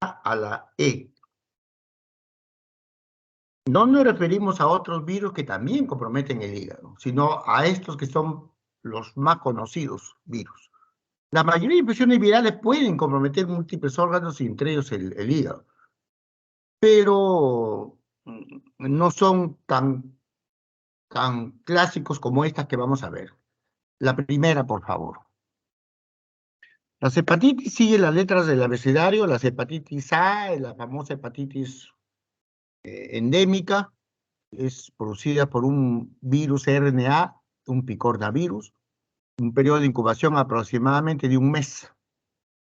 a la E. No nos referimos a otros virus que también comprometen el hígado, sino a estos que son los más conocidos virus. La mayoría de infecciones virales pueden comprometer múltiples órganos, y entre ellos el hígado, pero no son tan clásicos como estas que vamos a ver. La primera, por favor. Las hepatitis siguen las letras del abecedario. Las hepatitis A, la famosa hepatitis endémica, es producida por un virus RNA, un picornavirus, un periodo de incubación aproximadamente de un mes.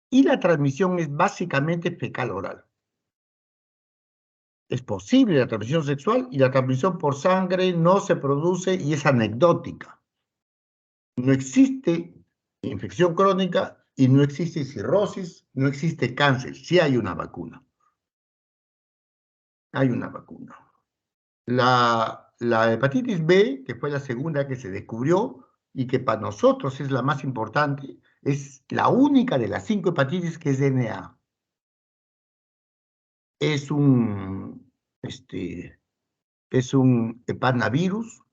Y la transmisión es básicamente fecal-oral. Es posible la transmisión sexual, y la transmisión por sangre no se produce y es anecdótica. No existe infección crónica y no existe cirrosis, no existe cáncer. Sí hay una vacuna. Hay una vacuna. La hepatitis B, que fue la segunda que se descubrió y que para nosotros es la más importante, es la única de las 5 hepatitis que es DNA. Es un hepanavirus,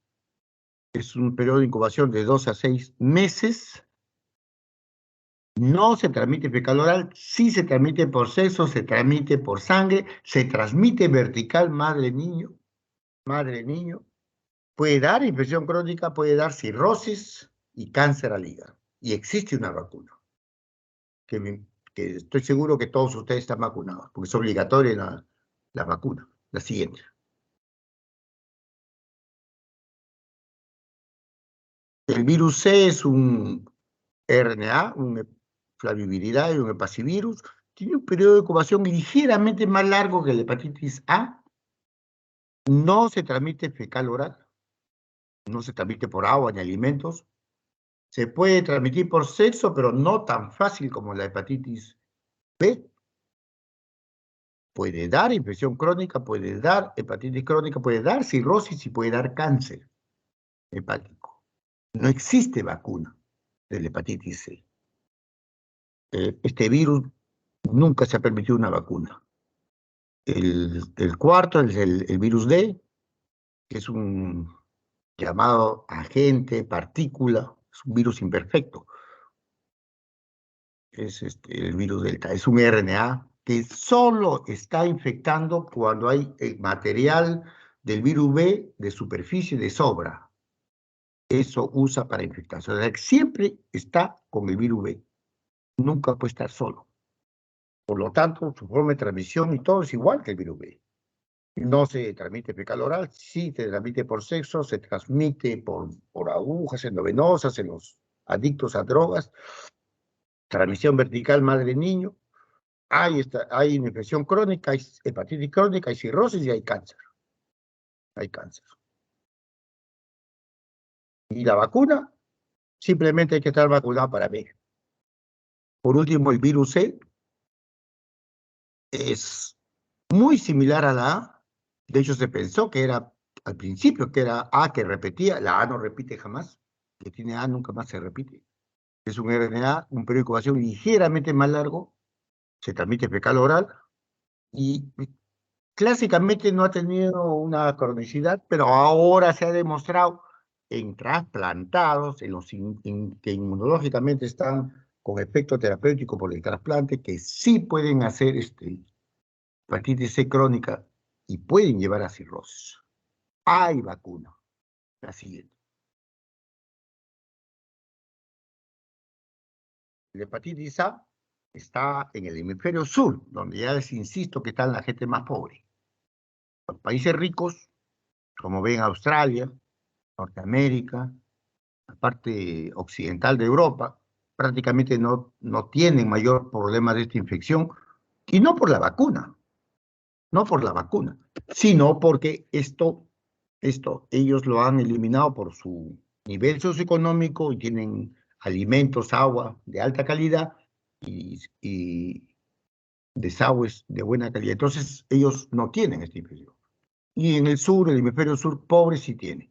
es un periodo de incubación de 2 a 6 meses. No se transmite fecal oral, sí se transmite por sexo, se transmite por sangre, se transmite vertical madre-niño, madre-niño. Puede dar infección crónica, puede dar cirrosis y cáncer al hígado. Y existe una vacuna, que estoy seguro que todos ustedes están vacunados, porque es obligatoria la vacuna. La siguiente. El virus C es un RNA, un flaviviridae, un hepacivirus. Tiene un periodo de incubación ligeramente más largo que la hepatitis A. No se transmite fecal oral, no se transmite por agua ni alimentos. Se puede transmitir por sexo, pero no tan fácil como la hepatitis B. Puede dar infección crónica, puede dar hepatitis crónica, puede dar cirrosis y puede dar cáncer hepático. No existe vacuna de la hepatitis C. Este virus nunca se ha permitido una vacuna. El cuarto es el virus D, que es un llamado agente, partícula, es un virus imperfecto. Es el virus delta, es un RNA que solo está infectando cuando hay el material del virus B de superficie de sobra. Eso usa para infectarse. O sea, siempre está con el virus B, nunca puede estar solo. Por lo tanto, su forma de transmisión y todo es igual que el virus B. No se transmite fecal oral, sí se transmite por sexo, se transmite por agujas endovenosas en los adictos a drogas, transmisión vertical madre-niño. Hay infección crónica, hay hepatitis crónica, hay cirrosis y hay cáncer. Hay cáncer. Y la vacuna, simplemente hay que estar vacunado para B. Por último, el virus C es muy similar a la A. De hecho, se pensó que era, al principio, que era A que repetía. La A no repite jamás. Que tiene A nunca más se repite. Es un RNA, un periodo de incubación ligeramente más largo. Se transmite fecal oral. Y clásicamente no ha tenido una cronicidad, pero ahora se ha demostrado en trasplantados, en los que inmunológicamente están con efecto terapéutico por el trasplante, que sí pueden hacer hepatitis C crónica y pueden llevar a cirrosis. Hay vacuna. La siguiente. La hepatitis A está en el hemisferio sur, donde ya les insisto que está la gente más pobre. Los países ricos, como ven Australia, Norteamérica, la parte occidental de Europa, prácticamente no tienen mayor problema de esta infección, y no por la vacuna, no por la vacuna, sino porque esto ellos lo han eliminado por su nivel socioeconómico y tienen alimentos, agua de alta calidad y desagües de buena calidad. Entonces ellos no tienen esta infección. Y en el sur, el hemisferio sur pobre sí tiene.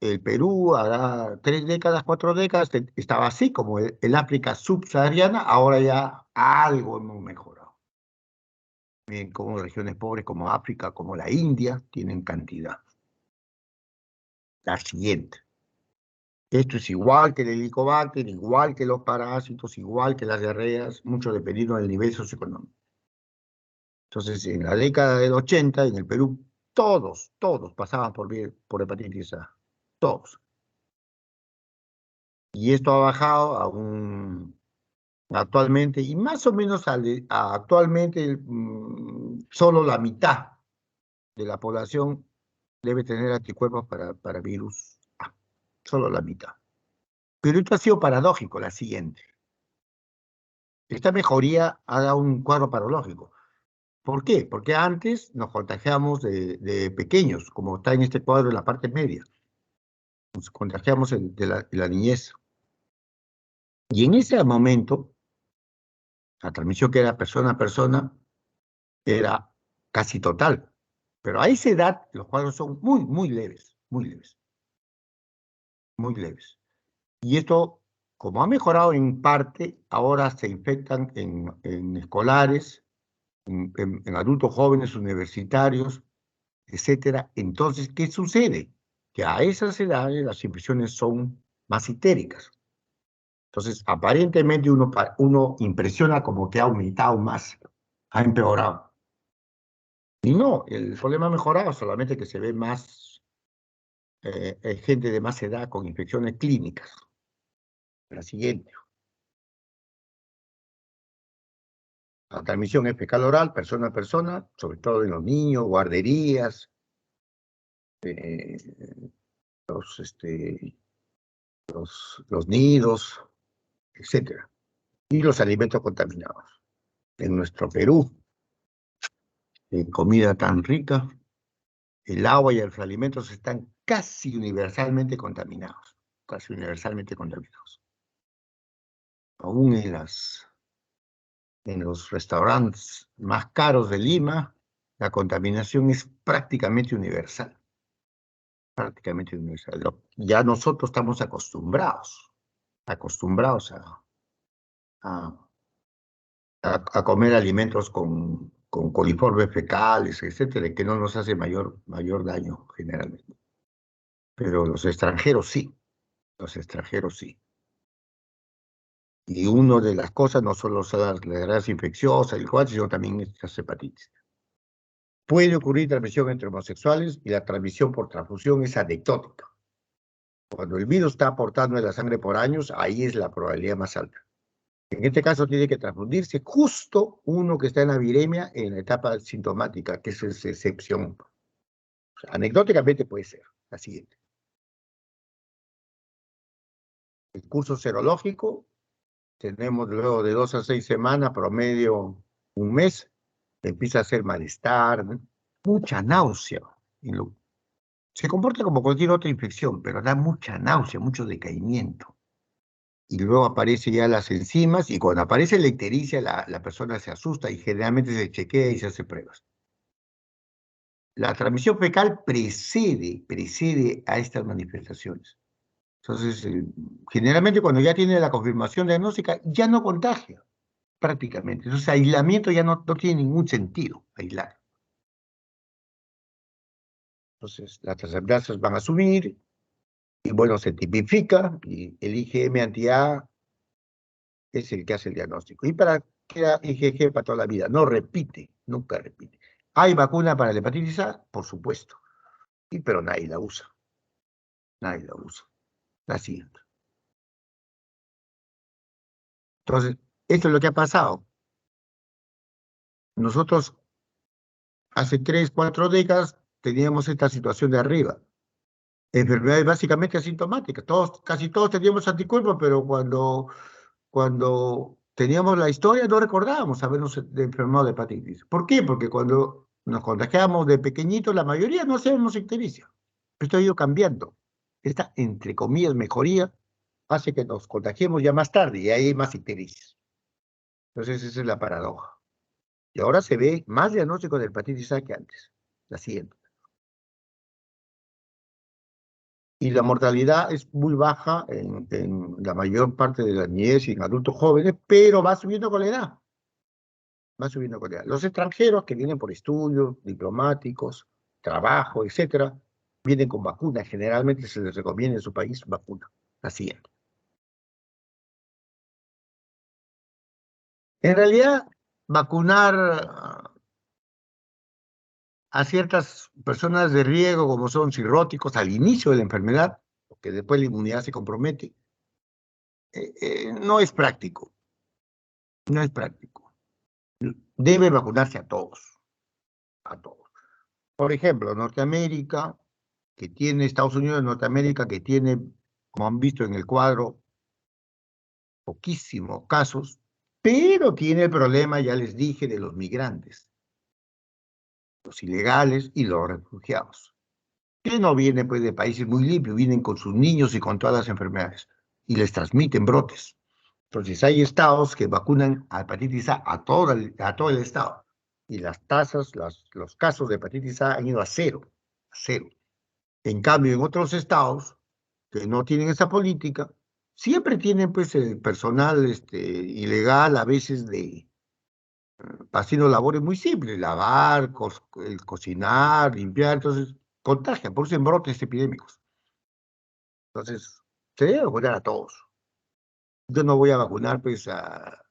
El Perú, hará 3 décadas, 4 décadas, estaba así como el África subsahariana, ahora ya algo hemos mejorado. como regiones pobres como África, como la India, tienen cantidad. La siguiente. Esto es igual que el helicobacter, igual que los parásitos, igual que las diarreas, mucho dependiendo del nivel socioeconómico. Entonces, en la década del 80, en el Perú, todos pasaban por hepatitis A. Todos. Y esto ha bajado actualmente, y más o menos actualmente solo la mitad de la población debe tener anticuerpos para virus A. Solo la mitad. Pero esto ha sido paradójico, la siguiente. Esta mejoría ha dado un cuadro paradójico. ¿Por qué? Porque antes nos contagiamos de pequeños, como está en este cuadro en la parte media. Nos contagiamos de la niñez. Y en ese momento, la transmisión que era persona a persona era casi total. Pero a esa edad los cuadros son muy leves, muy leves, muy leves. Y esto, como ha mejorado en parte, ahora se infectan en escolares, en adultos jóvenes, universitarios, etcétera. Entonces, ¿qué sucede? Que a esas edades las infecciones son más histéricas. Entonces, aparentemente uno impresiona como que ha aumentado más, ha empeorado. Y no, el problema ha mejorado, solamente que se ve más gente de más edad con infecciones clínicas. La siguiente. La transmisión es fecal oral, persona a persona, sobre todo en los niños, guarderías, eh, los, este, los nidos, etcétera. Y los alimentos contaminados. En nuestro Perú, en comida tan rica, el agua y los alimentos están casi universalmente contaminados. Casi universalmente contaminados. Aún en los restaurantes más caros de Lima, la contaminación es prácticamente universal. Prácticamente universal. Ya nosotros estamos acostumbrados a, a comer alimentos con coliformes fecales, etcétera, que no nos hace mayor daño generalmente. Pero los extranjeros sí, los extranjeros sí. Y una de las cosas no solo son las diarreas infecciosas, el cual, sino también estas hepatitis. Puede ocurrir transmisión entre homosexuales y la transmisión por transfusión es anecdótica. Cuando el virus está aportando en la sangre por años, ahí es la probabilidad más alta. En este caso tiene que transfundirse justo uno que está en la viremia en la etapa sintomática, que es excepción. O sea, anecdóticamente puede ser la siguiente. El curso serológico, tenemos luego de 2 a 6 semanas, promedio un mes, empieza a hacer malestar, ¿no? Mucha náusea. Se comporta como cualquier otra infección, pero da mucha náusea, mucho decaimiento. Y luego aparece ya las enzimas, y cuando aparece la ictericia, la persona se asusta y generalmente se chequea y se hace pruebas. La transmisión fecal precede a estas manifestaciones. Entonces, generalmente cuando ya tiene la confirmación diagnóstica, ya no contagia, prácticamente. Entonces, aislamiento ya no tiene ningún sentido, aislar. Entonces, las transaminasas van a subir, y bueno, se tipifica, y el IgM anti-A es el que hace el diagnóstico. ¿Y para qué IgG para toda la vida? No repite, nunca repite. ¿Hay vacuna para la hepatitis A? Por supuesto. Pero nadie la usa. Nadie la usa. La siguiente. Entonces, esto es lo que ha pasado. Nosotros hace 3, 4 décadas teníamos esta situación de arriba. Enfermedades básicamente asintomáticas. Casi todos teníamos anticuerpos, pero cuando teníamos la historia no recordábamos habernos enfermado de hepatitis. ¿Por qué? Porque cuando nos contagiamos de pequeñitos, la mayoría no hacíamos ictericia. Esto ha ido cambiando. Esta, entre comillas, mejoría hace que nos contagiemos ya más tarde y hay más ictericia. Entonces esa es la paradoja. Y ahora se ve más diagnóstico de hepatitis A que antes. La siguiente. Y la mortalidad es muy baja en la mayor parte de la niñez y en adultos jóvenes, pero va subiendo con la edad. va subiendo con edad. Los extranjeros que vienen por estudios diplomáticos, trabajo, etcétera, vienen con vacunas. Generalmente se les recomienda en su país vacuna. La siguiente. En realidad, vacunar a ciertas personas de riesgo, como son cirróticos, al inicio de la enfermedad, porque después la inmunidad se compromete, no es práctico, no es práctico. Debe vacunarse a todos, a todos. Por ejemplo, Norteamérica, que tiene, Estados Unidos de Norteamérica, que tiene, como han visto en el cuadro, poquísimos casos, pero tiene el problema, ya les dije, de los migrantes, los ilegales y los refugiados, que no vienen pues de países muy limpios, vienen con sus niños y con todas las enfermedades, y les transmiten brotes. Entonces hay estados que vacunan a hepatitis A a todo el estado, y las tasas, los casos de hepatitis A han ido a cero, a cero. En cambio, en otros estados que no tienen esa política, siempre tienen pues el personal ilegal a veces haciendo labores muy simples, lavar, cocinar, limpiar, entonces contagian, producen brotes epidémicos. Entonces, se debe vacunar a todos. Yo no voy a vacunar pues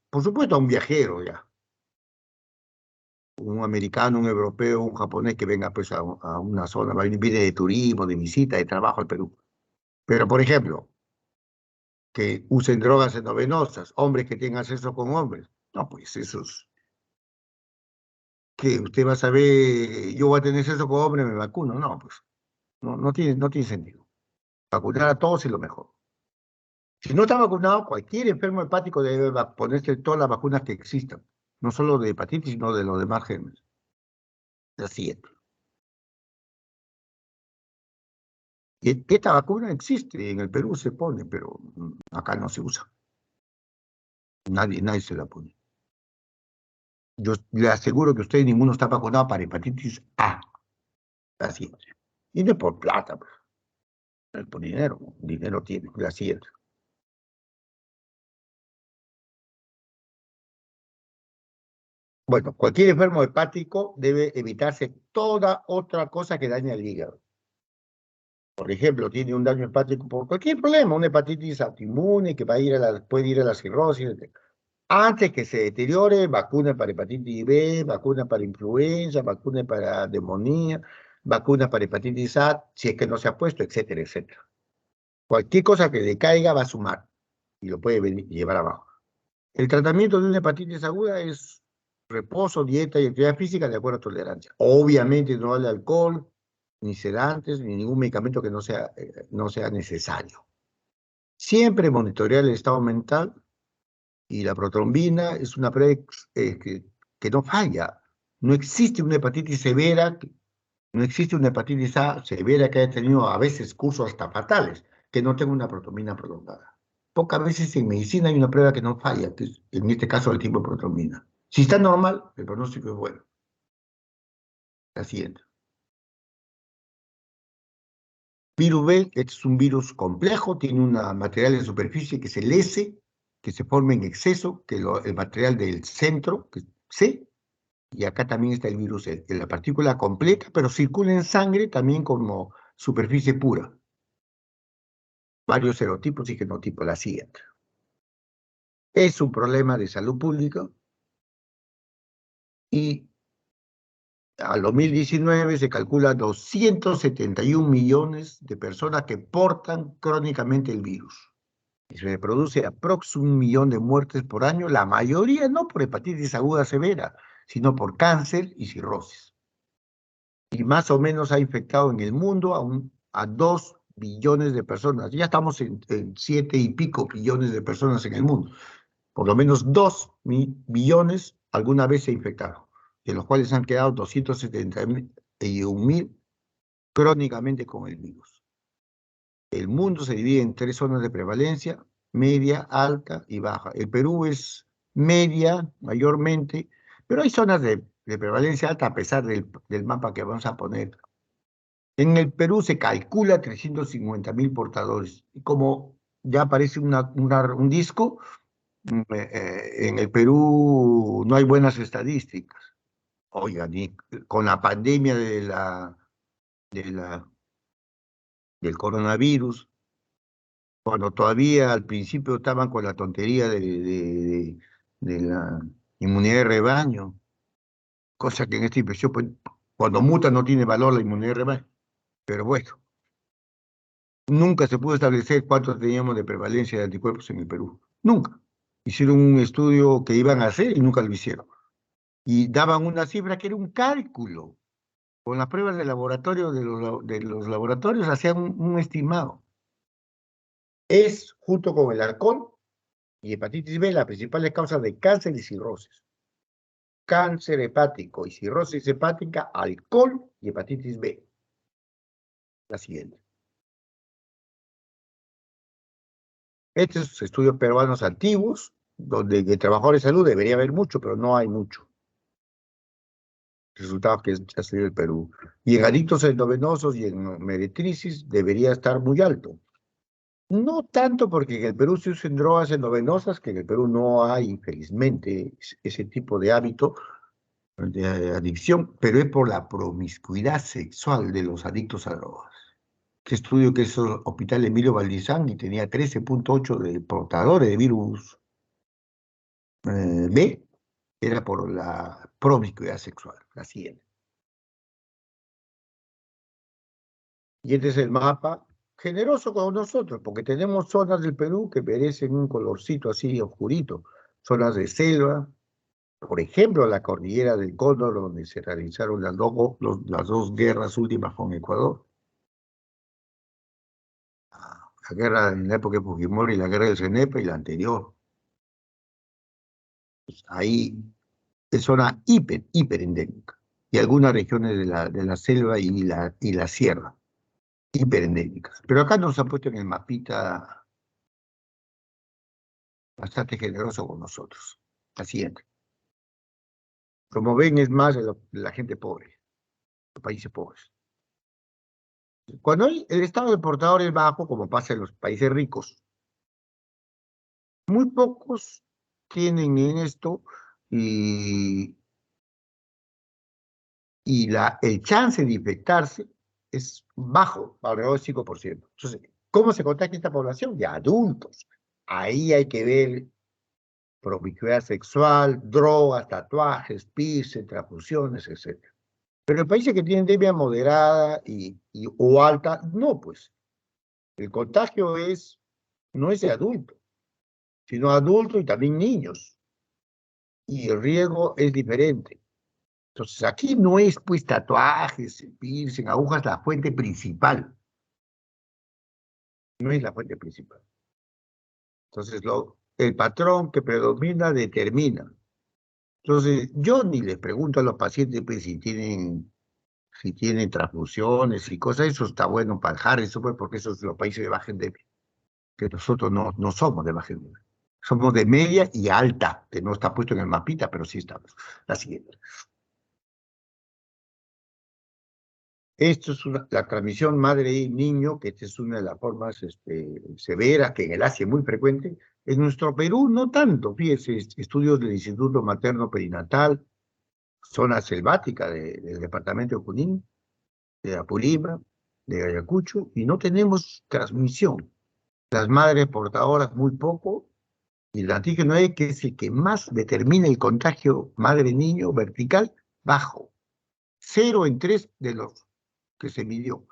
por supuesto a un viajero ya, un americano, un europeo, un japonés que venga pues a una zona, viene de turismo, de visita, de trabajo al Perú. Pero, por ejemplo, que usen drogas endovenosas, hombres que tengan sexo con hombres. No, pues esos, que usted va a saber, yo voy a tener sexo con hombres, me vacuno. No, pues no tiene sentido. Vacunar a todos es lo mejor. Si no está vacunado, cualquier enfermo hepático debe ponerse todas las vacunas que existan, no solo de hepatitis, sino de los demás gérmenes. Así es. Y esta vacuna existe, en el Perú se pone, pero acá no se usa. Nadie se la pone. Yo le aseguro que usted ninguno está vacunado para hepatitis A. Así es. Y no es por plata, pues, no es por dinero. Dinero tiene, así es. Bueno, cualquier enfermo hepático debe evitarse toda otra cosa que dañe al hígado. Por ejemplo, tiene un daño hepático por cualquier problema, una hepatitis autoinmune que puede ir a la cirrosis. Antes que se deteriore, vacuna para hepatitis B, vacuna para influenza, vacuna para neumonía, vacuna para hepatitis A, si es que no se ha puesto, etcétera, etcétera. Cualquier cosa que le caiga va a sumar y lo puede llevar abajo. El tratamiento de una hepatitis aguda es reposo, dieta y actividad física de acuerdo a tolerancia. Obviamente no vale alcohol, ni sedantes, ni ningún medicamento que no sea necesario. Siempre monitorear el estado mental y la protrombina es una prueba que no falla. No existe una hepatitis severa, no existe una hepatitis A severa que haya tenido a veces cursos hasta fatales, que no tenga una protrombina prolongada. Pocas veces en medicina hay una prueba que no falla, que es en este caso el tipo de protrombina. Si está normal, el pronóstico es bueno. La siguiente. Virus B, este es un virus complejo, tiene un material de superficie que es el S, que se forma en exceso, que el material del centro, que es C, y acá también está el virus C, que es la partícula completa, pero circula en sangre también como superficie pura. Varios serotipos y genotipos, la siguiente. Es un problema de salud pública y al 2019 se calcula 271 millones de personas que portan crónicamente el virus. Y se produce aproximadamente 1 millón de muertes por año, la mayoría no por hepatitis aguda severa, sino por cáncer y cirrosis. Y más o menos ha infectado en el mundo a 2 billones de personas. Ya estamos en 7 y pico billones de personas en el mundo. Por lo menos 2 billones alguna vez se infectaron, de los cuales han quedado 271.000 crónicamente con el virus. El mundo se divide en 3 zonas de prevalencia: media, alta y baja. El Perú es media mayormente, pero hay zonas de prevalencia alta a pesar del mapa que vamos a poner. En el Perú se calcula 350.000 portadores. Y como ya aparece un disco, En el Perú no hay buenas estadísticas. Oiga, ni con la pandemia de la, del coronavirus, cuando todavía al principio estaban con la tontería de la inmunidad de rebaño, cosa que en esta inspección, pues, cuando muta no tiene valor la inmunidad de rebaño. Pero bueno, nunca se pudo establecer cuántos teníamos de prevalencia de anticuerpos en el Perú. Nunca. Hicieron un estudio que iban a hacer y nunca lo hicieron. Y daban una cifra que era un cálculo. Con las pruebas de laboratorio de los laboratorios hacían un estimado. Es, junto con el alcohol y hepatitis B, las principales causas de cáncer y cirrosis. Cáncer hepático y cirrosis hepática, alcohol y hepatitis B. La siguiente. Estos estudios peruanos antiguos, donde de trabajadores de salud debería haber mucho, pero no hay mucho. Resultados que ha salido el Perú. Y en adictos endovenosos y en meretricis debería estar muy alto. No tanto porque en el Perú se usen drogas endovenosas, que en el Perú no hay, infelizmente, ese tipo de hábito de adicción, pero es por la promiscuidad sexual de los adictos a drogas. Este estudio que hizo el Hospital Emilio Valdizán y tenía 13,8 de portadores de virus B, era por la promiscuidad sexual, la siguiente. Y este es el mapa generoso con nosotros, porque tenemos zonas del Perú que merecen un colorcito así oscurito, zonas de selva, por ejemplo, la cordillera del Cóndor, donde se realizaron las dos guerras últimas con Ecuador. La guerra en la época de Fujimori, la guerra del CENEPE y la anterior. Pues ahí es zona hiperendémica. Y algunas regiones de la selva y la sierra, hiperendémicas. Pero acá nos han puesto en el mapita bastante generoso con nosotros. La siguiente. Como ven, es más de la gente pobre, los países pobres. Cuando el estado de portador es bajo, como pasa en los países ricos, muy pocos tienen en esto y, el chance de infectarse es bajo, alrededor del 5%. Entonces, ¿cómo se contagia esta población? De adultos. Ahí hay que ver promiscuidad sexual, drogas, tatuajes, piercing, transfusiones, etc. Pero en países que tienen endemia moderada o alta, no, pues. El contagio no es de adulto, sino adulto y también niños. Y el riesgo es diferente. Entonces, aquí no es, pues, tatuajes, piercing, agujas, la fuente principal. No es la fuente principal. Entonces, el patrón que predomina determina. Entonces, yo ni les pregunto a los pacientes, pues, si tienen transfusiones y cosas, eso está bueno para dejar eso, pues, porque esos son los países de baja endemia, que nosotros no somos de baja endemia. Somos de media y alta, que no está puesto en el mapita, pero sí estamos. La siguiente. Esto es la transmisión madre-niño, que esta es una de las formas severas, que en el Asia es muy frecuente. En nuestro Perú no tanto, fíjese, estudios del Instituto Materno Perinatal, zona selvática del departamento de Junín, de Apurímac, de Ayacucho, y no tenemos transmisión. Las madres portadoras muy poco, y el antígeno E, que es el que más determina el contagio madre-niño vertical, bajo. 0 en 3 de los que se midió.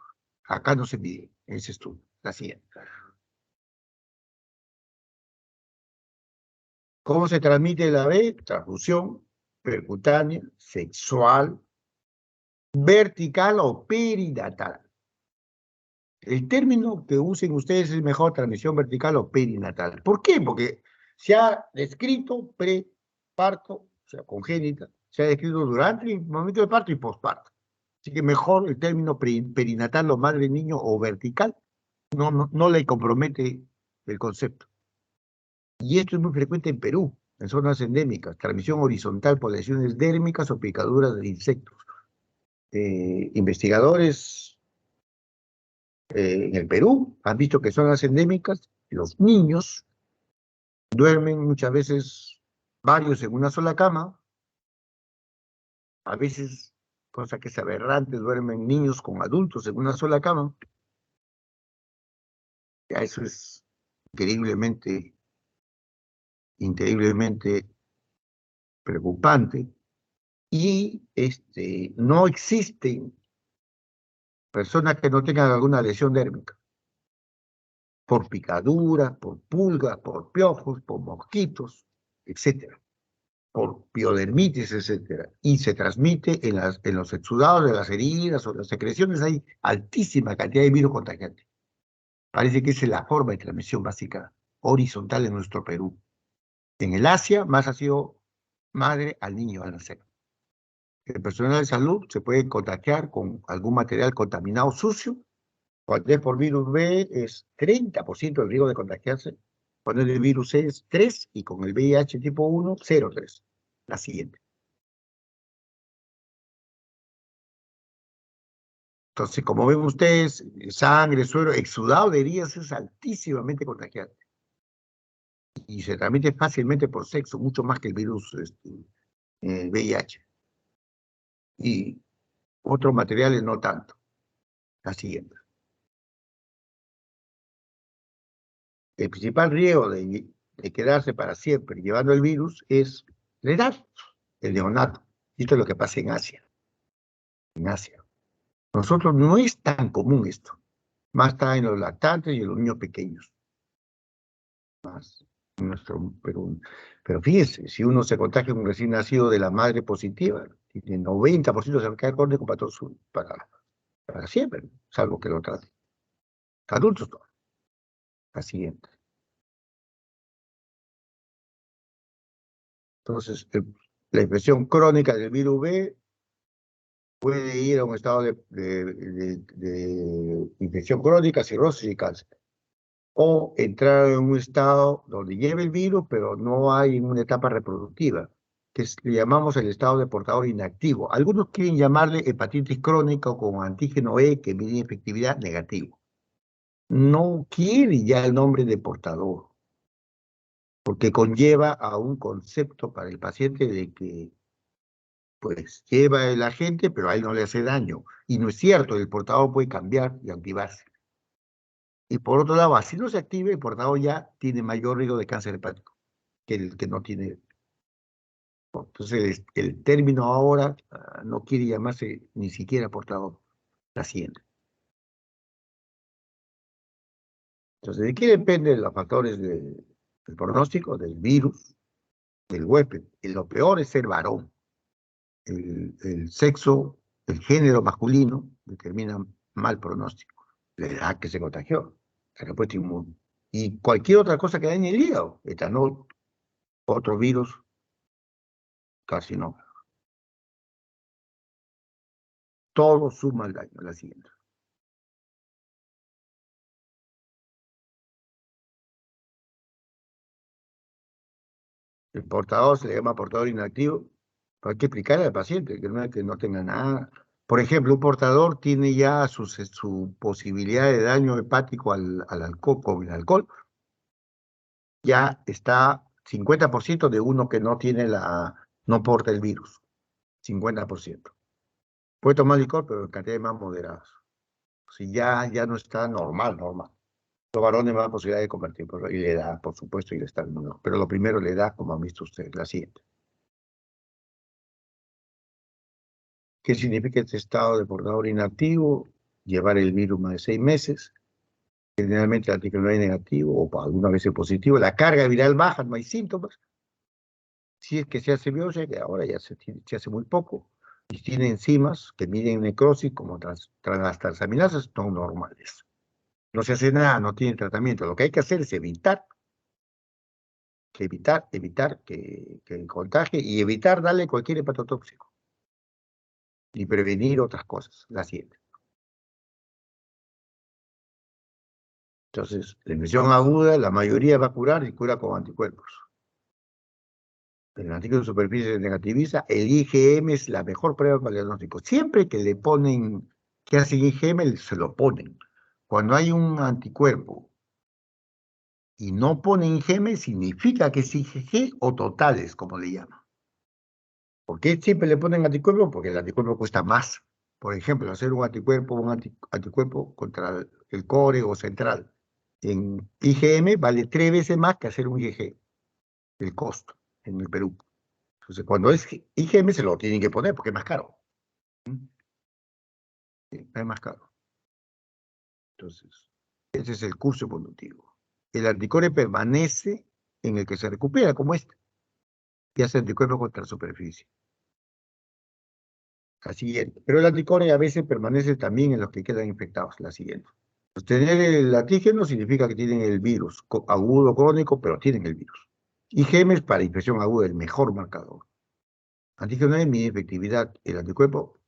Acá no se mide en ese estudio. La siguiente. ¿Cómo se transmite la B? Transfusión percutánea, sexual, vertical o perinatal. El término que usen ustedes es mejor transmisión vertical o perinatal. ¿Por qué? Porque se ha descrito preparto, o sea, congénita, se ha descrito durante el momento de parto y posparto. Así que mejor el término perinatal o madre-niño o vertical no le compromete el concepto. Y esto es muy frecuente en Perú, en zonas endémicas, transmisión horizontal por lesiones dérmicas o picaduras de insectos. Investigadores en el Perú han visto que zonas endémicas, los niños Duermen muchas veces varios en una sola cama, a veces, cosa que es aberrante, duermen niños con adultos en una sola cama. Ya eso es increíblemente, increíblemente preocupante. Y no existen personas que no tengan alguna lesión dérmica, por picaduras, por pulgas, por piojos, por mosquitos, etcétera, por piodermitis, etcétera, y se transmite en los exudados de las heridas o las secreciones. Hay altísima cantidad de virus contagiantes. Parece que esa es la forma de transmisión básica horizontal en nuestro Perú. En el Asia, más ha sido madre al niño al nacer. El personal de salud se puede contagiar con algún material contaminado sucio. Cuando es por virus B es 30% el riesgo de contagiarse. Cuando es el virus C es 3 y con el VIH tipo 1, 0,3. La siguiente. Entonces, como ven ustedes, sangre, suero, exudado de heridas es altísimamente contagiante. Y se transmite fácilmente por sexo, mucho más que el virus VIH. Y otros materiales no tanto. La siguiente. El principal riesgo de quedarse para siempre llevando el virus es la edad, el neonato. Esto es lo que pasa en Asia. En Asia. Nosotros no es tan común esto. Más está en los lactantes y en los niños pequeños. Más en nuestro Perú. Pero fíjense, si uno se contagia con un recién nacido de la madre positiva, tiene 90% de cercanía crónica para siempre, salvo que lo trate. Adultos no. La siguiente. Entonces, la infección crónica del virus B puede ir a un estado de infección crónica, cirrosis y cáncer. O entrar en un estado donde lleve el virus, pero no hay una etapa reproductiva, le llamamos el estado de portador inactivo. Algunos quieren llamarle hepatitis crónica o con antígeno E, que mide efectividad negativo. No quiere ya el nombre de portador, porque conlleva a un concepto para el paciente de que pues lleva el agente, pero a él no le hace daño. Y no es cierto, el portador puede cambiar y activarse. Y por otro lado, así no se active, el portador ya tiene mayor riesgo de cáncer hepático que el que no tiene. Entonces, el término ahora no quiere llamarse ni siquiera portador. La siguiente. Entonces, ¿de qué dependen los factores del pronóstico, del virus, del huésped? Y lo peor es ser varón. El sexo, el género masculino determina mal pronóstico. La edad que se contagió, la respuesta inmune. Y cualquier otra cosa que dañe el hígado, etanol, otro virus, casi no. Todo suma al daño. La siguiente. El portador se le llama portador inactivo. Hay que explicarle al paciente que no tenga nada. Por ejemplo, un portador tiene ya su posibilidad de daño hepático al alcohol, con el alcohol. Ya está 50% de uno que no tiene no porta el virus. 50%. Puede tomar licor, pero en cantidades más moderadas. Si ya no está normal. Los varones más posibilidad de convertir, y le da, por supuesto, y le está menor. Pero lo primero le da, como han visto ustedes, la siguiente. ¿Qué significa este estado de portador inactivo? Llevar el virus más de 6 meses, generalmente el antígeno es negativo o alguna vez es positivo, la carga viral baja, no hay síntomas. Si es que se hace biopsia, que ahora ya se hace muy poco, y tiene enzimas que miden necrosis como las transaminasas, son normales. No se hace nada, no tiene tratamiento. Lo que hay que hacer es evitar que contagie y evitar darle cualquier hepatotóxico y prevenir otras cosas. La siguiente. Entonces, la infección aguda, la mayoría va a curar y cura con anticuerpos. El antígeno de superficie se negativiza, el IgM es la mejor prueba para el diagnóstico. Siempre que hacen IgM, se lo ponen. Cuando hay un anticuerpo y no ponen IgM, significa que es IgG o totales, como le llaman. ¿Por qué siempre le ponen anticuerpo? Porque el anticuerpo cuesta más. Por ejemplo, hacer un anticuerpo contra el core o central en IgM vale 3 veces más que hacer un IgG, el costo en el Perú. Entonces, cuando es IgM se lo tienen que poner porque es más caro. Sí, es más caro. Entonces, ese es el curso evolutivo. El anticore permanece en el que se recupera, como este, y hace anticuerpo contra la superficie. La siguiente. Pero el anticore a veces permanece también en los que quedan infectados. La siguiente. Pues tener el antígeno significa que tienen el virus, agudo, crónico, pero tienen el virus. IgM es para infección aguda, el mejor marcador. Antígeno es mi efectividad, el anticuerpo,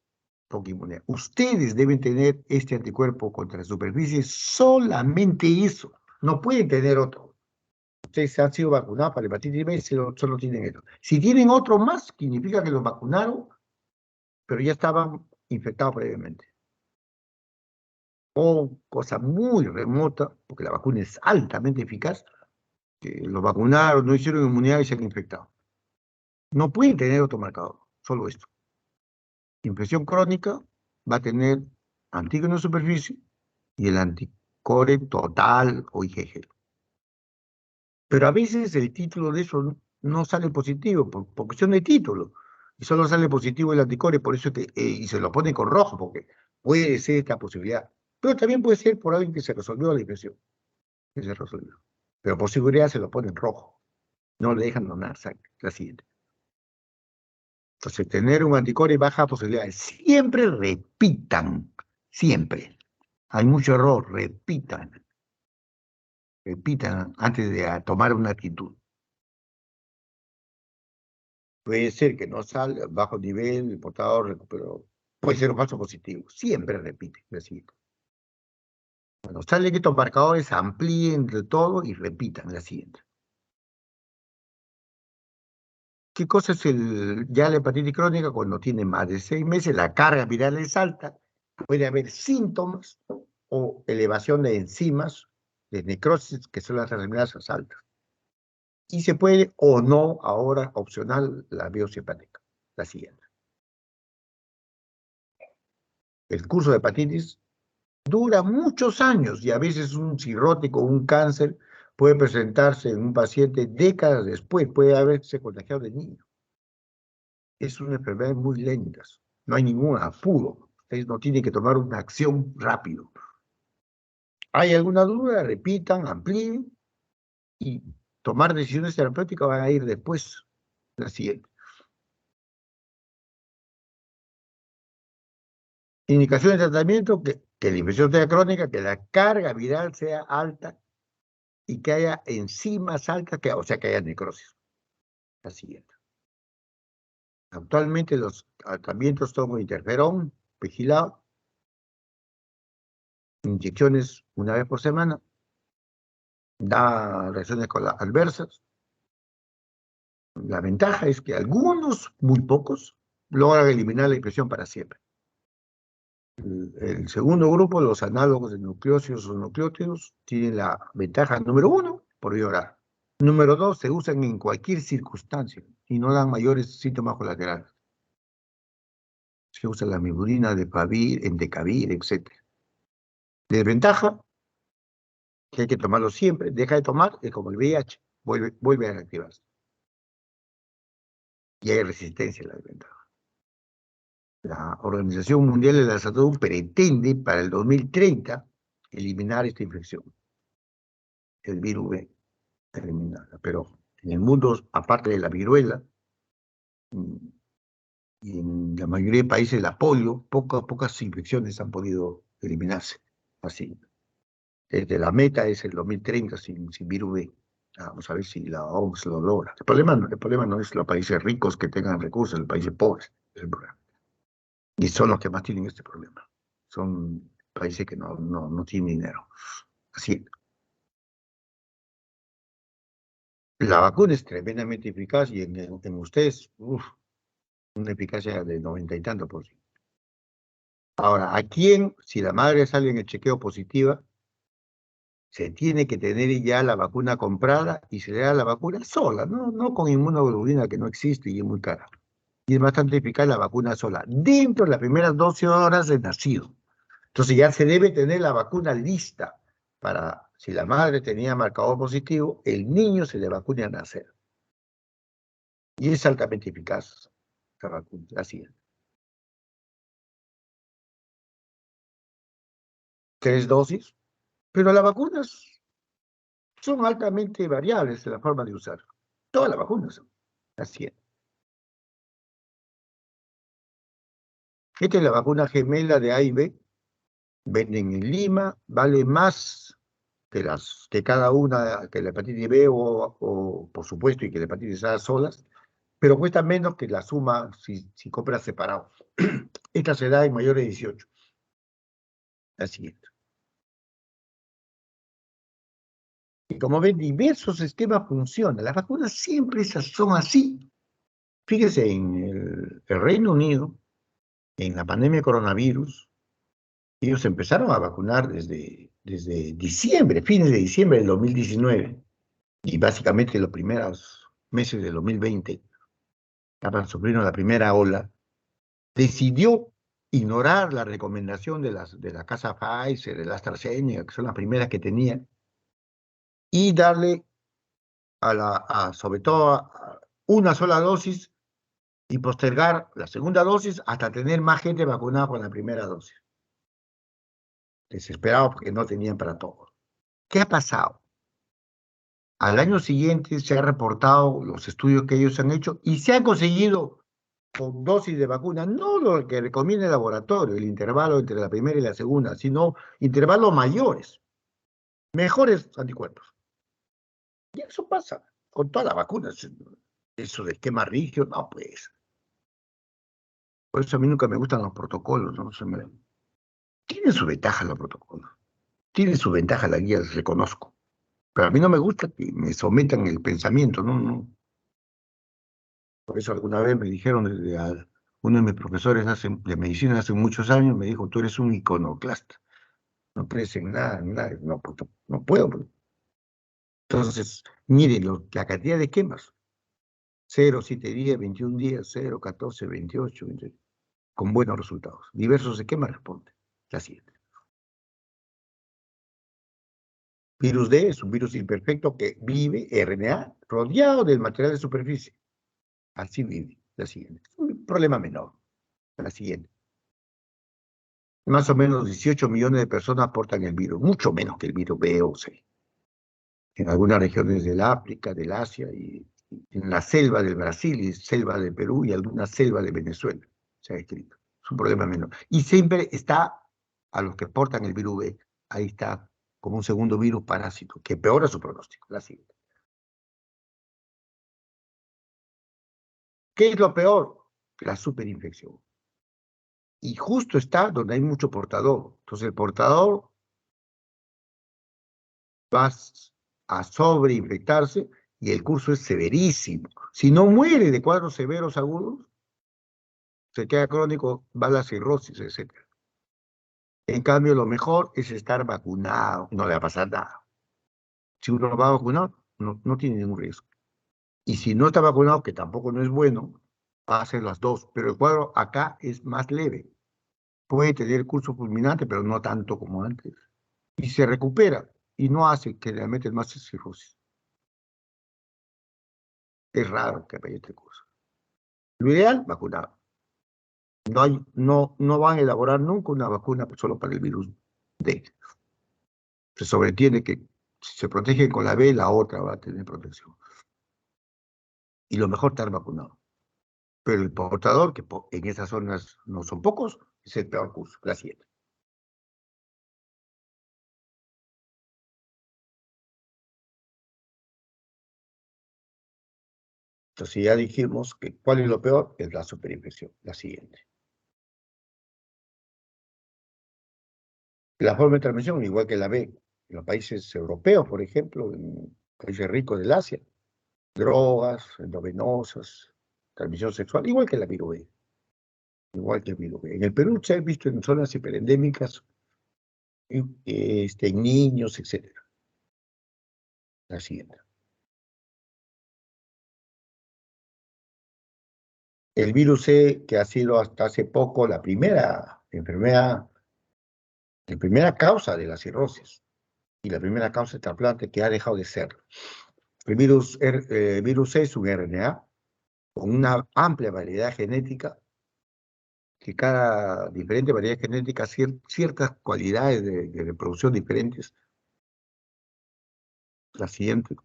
poca inmunidad. Ustedes deben tener este anticuerpo contra la superficie, solamente eso. No pueden tener otro. Ustedes han sido vacunados para la hepatitis B, solo tienen eso. Si tienen otro más, significa que los vacunaron, pero ya estaban infectados previamente. O cosa muy remota, porque la vacuna es altamente eficaz, que los vacunaron, no hicieron inmunidad y se han infectado. No pueden tener otro marcador, solo esto. Infección crónica va a tener antígeno de superficie y el anticore total o IgG. Pero a veces el título de eso no sale positivo, por cuestión de título. Y solo sale positivo el anticore, por eso que, y se lo pone con rojo, porque puede ser esta posibilidad. Pero también puede ser por alguien que se resolvió la infección, que se resolvió. Pero por seguridad se lo pone en rojo. No le dejan donar sangre. La siguiente. Entonces, tener un anticore baja posibilidades. Siempre repitan. Siempre. Hay mucho error. Repitan. Repitan antes de tomar una actitud. Puede ser que no salga bajo nivel, el portador recuperó. Puede ser un falso positivo. Siempre repite. La siguiente. Cuando salen estos marcadores, amplíen de todo y repitan la siguiente. ¿Qué cosa es ya la hepatitis crónica? Cuando tiene más de 6 meses, la carga viral es alta, puede haber síntomas o elevación de enzimas de necrosis, que son las transaminasas altas. Y se puede o no, ahora opcional, la biopsia hepática. La siguiente. El curso de hepatitis dura muchos años y a veces un cirrótico, un cáncer, puede presentarse en un paciente décadas después, puede haberse contagiado de niño. Es una enfermedad muy lenta, no hay ningún apuro, ustedes no tienen que tomar una acción rápido. ¿Hay alguna duda? Repitan, amplíen y tomar decisiones terapéuticas van a ir después, la siguiente. Indicación de tratamiento, que la infección sea crónica, que la carga viral sea alta y que haya enzimas altas, o sea, que haya necrosis. La siguiente. Actualmente los tratamientos son interferón, vigilado, inyecciones una vez por semana, da reacciones adversas. La ventaja es que algunos, muy pocos, logran eliminar la infección para siempre. El segundo grupo, los análogos de nucleócidos o nucleótidos, tienen la ventaja número 1, por llorar. Número 2, se usan en cualquier circunstancia y no dan mayores síntomas colaterales. Se usa la mibudina, endecavir, etc. Desventaja, que hay que tomarlo siempre. Deja de tomar, es como el VIH, vuelve a reactivarse. Y hay resistencia a la desventaja. La Organización Mundial de la Salud pretende para el 2030 eliminar esta infección, el virus B, eliminarla. Pero en el mundo, aparte de la viruela, y en la mayoría de países la polio, pocas infecciones han podido eliminarse. Así. La meta es el 2030 sin virus B. Vamos a ver si la OMS lo logra. El problema no es los países ricos que tengan recursos, los países pobres. Es el problema. Y son los que más tienen este problema. Son países que no tienen dinero. Así, la vacuna es tremendamente eficaz y en ustedes, una eficacia de 90 y tanto por ciento. Ahora, ¿a quién, si la madre sale en el chequeo positiva, Se tiene que tener ya la vacuna comprada y se le da la vacuna sola, no con inmunoglobulina que no existe y es muy cara. Y es bastante eficaz la vacuna sola, dentro de las primeras 12 horas de nacido. Entonces ya se debe tener la vacuna lista para, si la madre tenía marcador positivo, el niño se le vacune al nacer. Y es altamente eficaz la vacuna, así es. 3 dosis, pero las vacunas son altamente variables en la forma de usar. Todas las vacunas son así es. Esta es la vacuna gemela de A y B, venden en Lima, vale más que cada una, que la hepatitis B o por supuesto, y que la hepatitis A solas, pero cuesta menos que la suma si compras separados. Esta se da en mayores de 18. Así es. Y como ven, diversos esquemas funcionan. Las vacunas siempre son así. Fíjese, en el Reino Unido, en la pandemia de coronavirus, ellos empezaron a vacunar desde diciembre, fines de diciembre del 2019, y básicamente los primeros meses del 2020, estaban sufriendo la primera ola, decidió ignorar la recomendación de la casa Pfizer, de la AstraZeneca, que son las primeras que tenían, y darle sobre todo una sola dosis y postergar la segunda dosis hasta tener más gente vacunada con la primera dosis. Desesperados porque no tenían para todos. ¿Qué ha pasado? Al año siguiente se han reportado los estudios que ellos han hecho y se han conseguido con dosis de vacuna, no lo que recomienda el laboratorio, el intervalo entre la primera y la segunda, sino intervalos mayores, mejores anticuerpos. Y eso pasa con todas las vacunas. Eso de esquema rígido, no, pues. Por eso a mí nunca me gustan los protocolos, ¿no? Tienen su ventaja los protocolos, tienen su ventaja la guía, les reconozco. Pero a mí no me gusta que me sometan el pensamiento, no. Por eso alguna vez me dijeron, uno de mis profesores de medicina hace muchos años, me dijo, tú eres un iconoclasta, no crees en nada, no puedo. Pues. Entonces, miren la cantidad de esquemas, 0, 7 días, 21 días, 0, 14, 28, 28, con buenos resultados. Diversos esquemas responden. La siguiente. Virus D es un virus imperfecto que vive RNA rodeado del material de superficie. Así vive. La siguiente. Un problema menor. La siguiente. Más o menos 18 millones de personas portan el virus, mucho menos que el virus B o C. En algunas regiones del África, del Asia, y en la selva del Brasil, y selva de Perú, y alguna selva de Venezuela, se ha escrito. Es un problema menor. Y siempre está a los que portan el virus B, ahí está como un segundo virus parásito, que empeora su pronóstico. La siguiente. ¿Qué es lo peor? La superinfección. Y justo está donde hay mucho portador. Entonces el portador va a sobreinfectarse y el curso es severísimo. Si no muere de cuadros severos agudos, se queda crónico, va a la cirrosis, etc. En cambio, lo mejor es estar vacunado, no le va a pasar nada. Si uno va vacunado, no tiene ningún riesgo. Y si no está vacunado, que tampoco no es bueno, va a hacer las dos. Pero el cuadro acá es más leve. Puede tener curso fulminante, pero no tanto como antes. Y se recupera y no hace que le metan más cirrosis. Es raro que haya este curso. Lo ideal, vacunado. No van a elaborar nunca una vacuna solo para el virus D. Se sobreentiende que si se protege con la B, la otra va a tener protección. Y lo mejor estar vacunado. Pero el portador, que en esas zonas no son pocos, es el peor curso. La siguiente. Entonces ya dijimos que cuál es lo peor, es la superinfección. La siguiente. La forma de transmisión, igual que la B, en los países europeos, por ejemplo, en países ricos del Asia, drogas, endovenosas, transmisión sexual, igual que la virus B. Igual que el virus B. En el Perú se ha visto en zonas hiperendémicas, en niños, etc. La siguiente. El virus C, que ha sido hasta hace poco la primera enfermedad, la primera causa de la cirrosis y la primera causa de trasplante que ha dejado de ser. El virus C es un RNA con una amplia variedad genética, que cada diferente variedad genética ciertas cualidades de reproducción diferentes. La siguiente.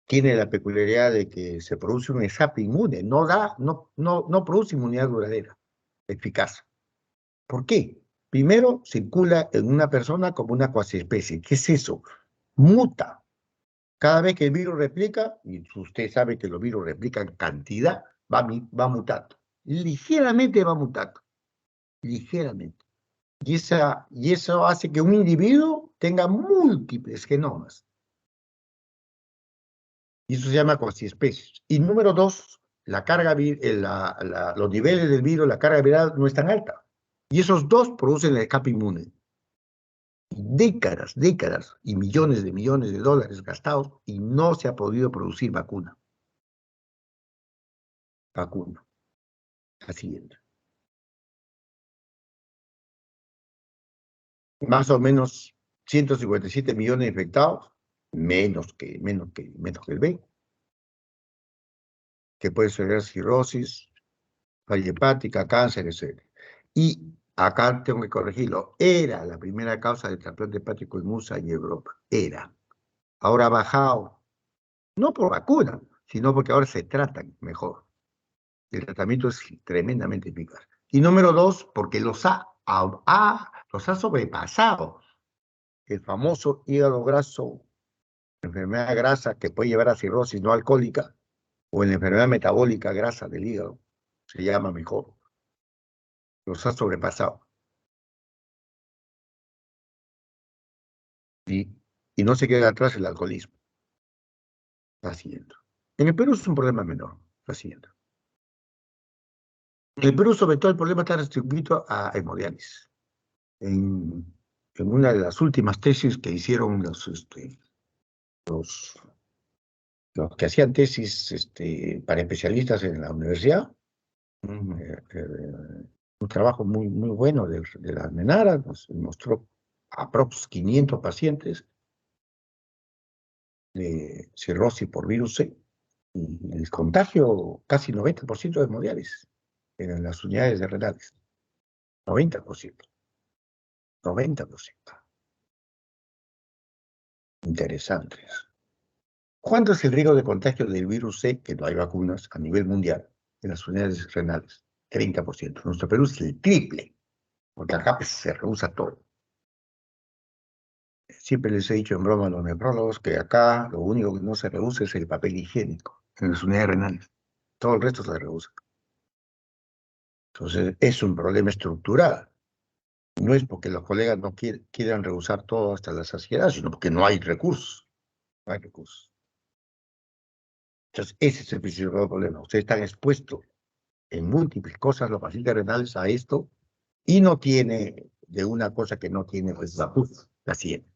Tiene la peculiaridad de que se produce un escape inmune, no produce inmunidad duradera, eficaz. ¿Por qué? Primero, circula en una persona como una cuasiespecie. ¿Qué es eso? Muta. Cada vez que el virus replica, y usted sabe que los virus replican cantidad, va mutando. Ligeramente va mutando. Ligeramente. Y eso hace que un individuo tenga múltiples genomas. Y eso se llama cuasiespecies. Y número dos, los niveles del virus, la carga viral no es tan alta. Y esos dos producen el escape inmune. Décadas y millones de dólares gastados y no se ha podido producir vacuna. Vacuna. La siguiente. Más o menos 157 millones de infectados, menos que el B, que puede ser cirrosis, falla hepática, cáncer, etc. Y acá tengo que corregirlo, era la primera causa de trasplante hepático en USA y Europa. Era. Ahora ha bajado, no por vacuna, sino porque ahora se tratan mejor. El tratamiento es tremendamente eficaz. Y número dos, porque los ha sobrepasado. El famoso hígado graso, enfermedad grasa que puede llevar a cirrosis no alcohólica, o en la enfermedad metabólica grasa del hígado, se llama mejor. Los ha sobrepasado. Y, y no se queda atrás el alcoholismo. La siguiente. En el Perú es un problema menor. La siguiente. En el Perú, sobre todo, el problema está restringido a hemodiálisis. En, en una de las últimas tesis que hicieron los, los que hacían tesis para especialistas en la universidad, un trabajo muy bueno de la Menara, nos mostró aprox 500 pacientes de cirrosis por virus C, y el contagio casi 90% de hemodiálisis en las unidades de renales. 90%. 90%. Interesantes. ¿Cuánto es el riesgo de contagio del virus C, que no hay vacunas a nivel mundial, en las unidades renales? 30%. Nuestro Perú es el triple, porque acá pues, se rehúsa todo. Siempre les he dicho en broma a los nefrólogos que acá lo único que no se rehúsa es el papel higiénico en las unidades renales. Todo el resto se rehúsa. Entonces, es un problema estructural. No es porque los colegas no quieran rehusar todo hasta la saciedad, sino porque no hay recursos. No hay recursos. Entonces, ese es el principal problema. Ustedes están expuestos en múltiples cosas, los pacientes renales, a esto, y no tiene de una cosa que no tiene, pues, la siguiente.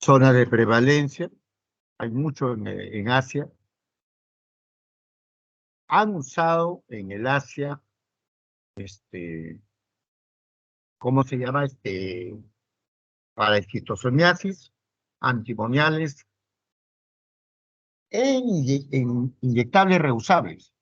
Zona de prevalencia, hay mucho en Asia. Han usado en el Asia, este, ¿cómo se llama? Para esquistosomiasis, antimoniales, en inyectables reusables.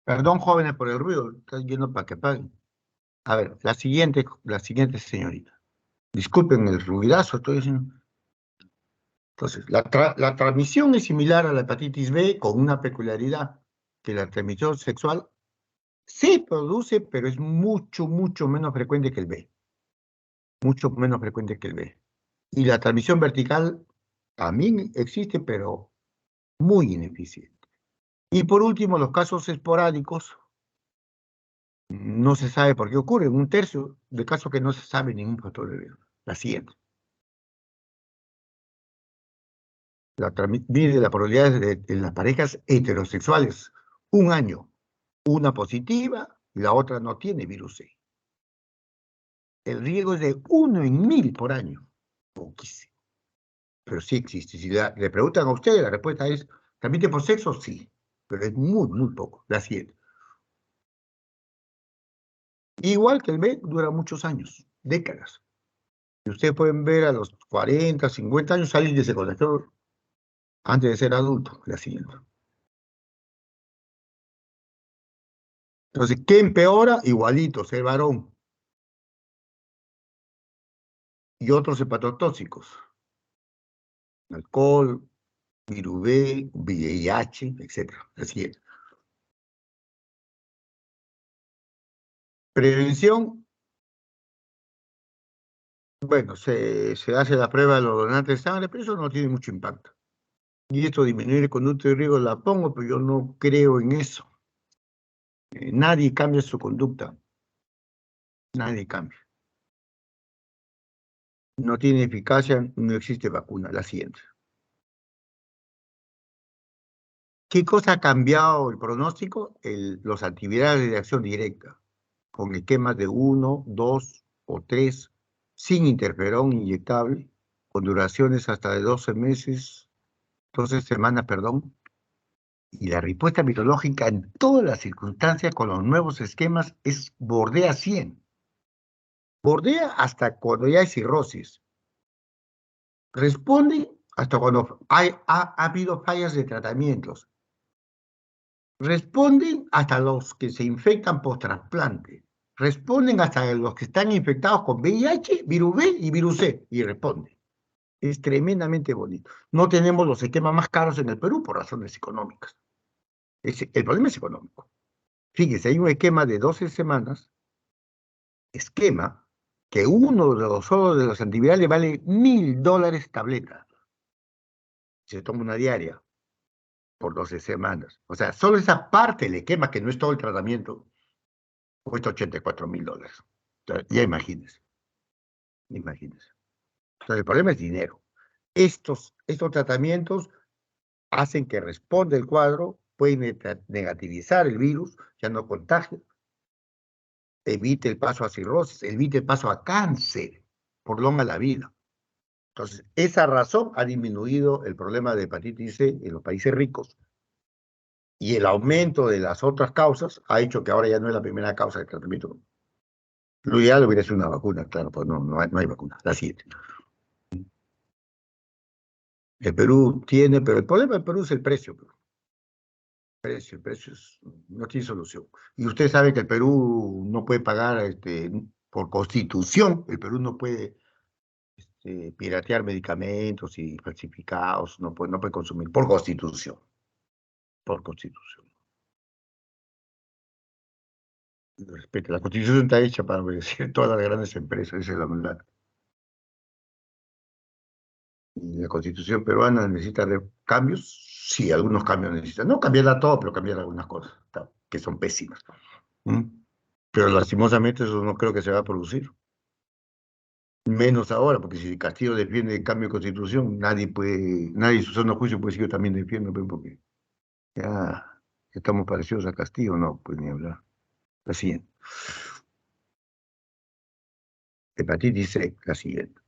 Perdón, jóvenes, por el ruido, están yendo para que paguen. A ver, la siguiente señorita. Disculpen el ruidazo, estoy diciendo. Entonces, la transmisión es similar a la hepatitis B con una peculiaridad, que la transmisión sexual se produce, pero es mucho, mucho menos frecuente que el B. Mucho menos frecuente que el B. Y la transmisión vertical también existe, pero muy ineficiente. Y por último, los casos esporádicos, no se sabe por qué ocurren. Un tercio de casos que no se sabe ningún factor de riesgo. La siguiente. Mide la probabilidad en las parejas heterosexuales. Un año, una positiva y la otra no tiene virus C. El riesgo es de 1 en 1000 por año. Poquísimo. Pero sí existe. Si le preguntan a ustedes, la respuesta es, ¿transmite por sexo? Sí. Pero es muy, muy poco. La siguiente. Igual que el B, dura muchos años, décadas. Y ustedes pueden ver a los 40, 50 años salir de ese colegio antes de ser adulto. La siguiente. Entonces, ¿qué empeora? Igualito, ser varón. Y otros hepatotóxicos. Alcohol, virus B, VIH, etc. La siguiente. Prevención. Bueno, se hace la prueba de los donantes de sangre, pero eso no tiene mucho impacto. Y esto disminuir el conducto de riesgo la pongo, pero yo no creo en eso. Nadie cambia su conducta. Nadie cambia. No tiene eficacia, no existe vacuna. La siguiente. ¿Qué cosa ha cambiado el pronóstico? Los antivirales de acción directa, con esquemas de 1, 2 o 3, sin interferón inyectable, con duraciones hasta de 12 meses, 12 semanas, perdón, y la respuesta mitológica en todas las circunstancias con los nuevos esquemas es bordea 100. Bordea hasta cuando ya hay cirrosis. Responde hasta cuando ha habido fallas de tratamientos. Responden hasta los que se infectan post-trasplante. Responden hasta los que están infectados con VIH, virus B y virus C. Y responden. Es tremendamente bonito. No tenemos los esquemas más caros en el Perú por razones económicas. El problema es económico. Fíjese, hay un esquema de 12 semanas, esquema, que solo de los antivirales vale $1000 tableta. Se toma una diaria por 12 semanas. O sea, solo esa parte del esquema, que no es todo el tratamiento, cuesta $84,000. Entonces, ya imagínense, imagínense. Entonces, el problema es dinero. Estos tratamientos hacen que responda el cuadro, pueden negativizar el virus, ya no contagia, evite el paso a cirrosis, evite el paso a cáncer, prolonga la vida. Entonces, esa razón ha disminuido el problema de hepatitis C en los países ricos. Y el aumento de las otras causas ha hecho que ahora ya no es la primera causa de tratamiento. Lo ideal hubiera sido una vacuna, claro, pues no hay vacuna. La siguiente. El Perú tiene, pero el problema del Perú es el precio. El precio no tiene solución. Y usted sabe que el Perú no puede pagar, por constitución, el Perú no puede piratear medicamentos y falsificados, no puede consumir, por constitución. Por constitución. Respete, la constitución está hecha para obedecer todas las grandes empresas, esa es la verdad. Y la constitución peruana necesita cambios, sí, algunos cambios necesitan. No cambiarla todo, pero cambiar algunas cosas que son pésimas. ¿Mm? Pero lastimosamente eso no creo que se va a producir. Menos ahora, porque si Castillo defiende el cambio de constitución, nadie en su sano juicio puede decir yo también defiendo, pues, porque ya estamos parecidos a Castillo, no, pues ni hablar. La siguiente. Hepatitis C, la siguiente.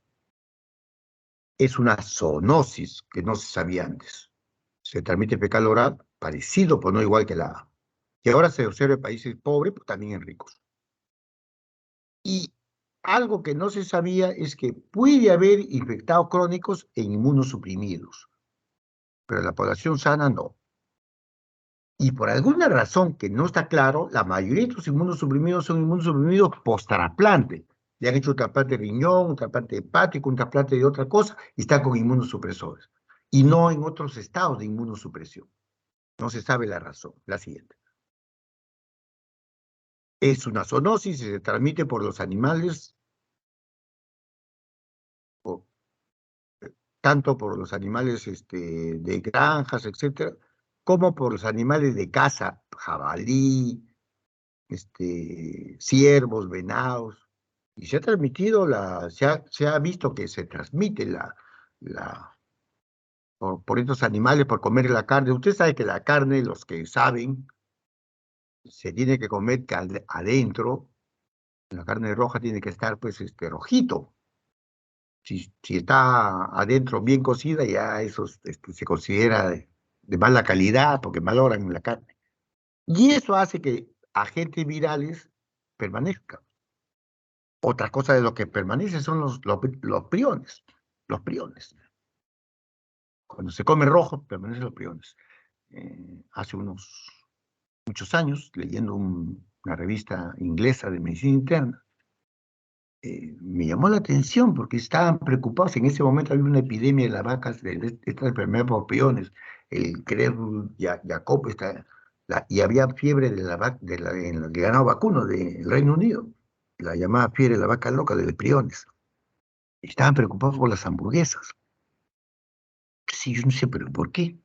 Es una zoonosis que no se sabía antes. Se transmite fecal oral, parecido, pero no igual que la A. Y ahora se observa en países pobres, pero también en ricos. Y algo que no se sabía es que puede haber infectados crónicos e inmunosuprimidos, pero en la población sana no. Y por alguna razón que no está claro, la mayoría de estos inmunosuprimidos son inmunosuprimidos post-trasplante. Le han hecho un trasplante de riñón, un trasplante hepático, un trasplante de otra cosa, y están con inmunosupresores. Y no en otros estados de inmunosupresión. No se sabe la razón. La siguiente. Es una zoonosis y se transmite por los animales, o, tanto por los animales de granjas, etcétera, como por los animales de caza, jabalí, ciervos, venados, y se ha transmitido se ha visto que se transmite la, por estos animales, por comer la carne. Usted sabe que la carne, los que saben, se tiene que comer adentro, la carne roja tiene que estar, pues, rojito. Si está adentro bien cocida, ya eso se considera de mala calidad, porque valoran la carne. Y eso hace que agentes virales permanezcan. Otra cosa de lo que permanece son los priones. Los priones. Cuando se come rojo, permanecen los priones. Hace muchos años, leyendo una revista inglesa de medicina interna, me llamó la atención porque estaban preocupados. En ese momento había una epidemia de las vacas de esta enfermedad por priones, el Creutzfeldt Jakob, y había fiebre en el ganado vacuno del Reino Unido, la llamada fiebre de la vaca loca de priones. Estaban preocupados por las hamburguesas. Sí, yo no sé, pero ¿por qué?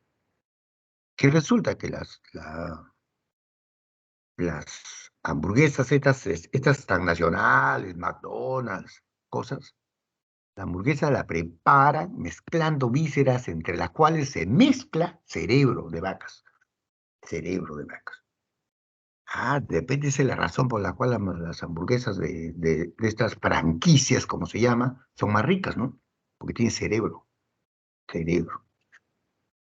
Que resulta que las hamburguesas estas tan nacionales, McDonald's, cosas, la hamburguesa la preparan mezclando vísceras entre las cuales se mezcla cerebro de vacas. Cerebro de vacas. Depende de la razón por la cual las hamburguesas de estas franquicias, como se llama, son más ricas, ¿no? Porque tienen cerebro. Cerebro.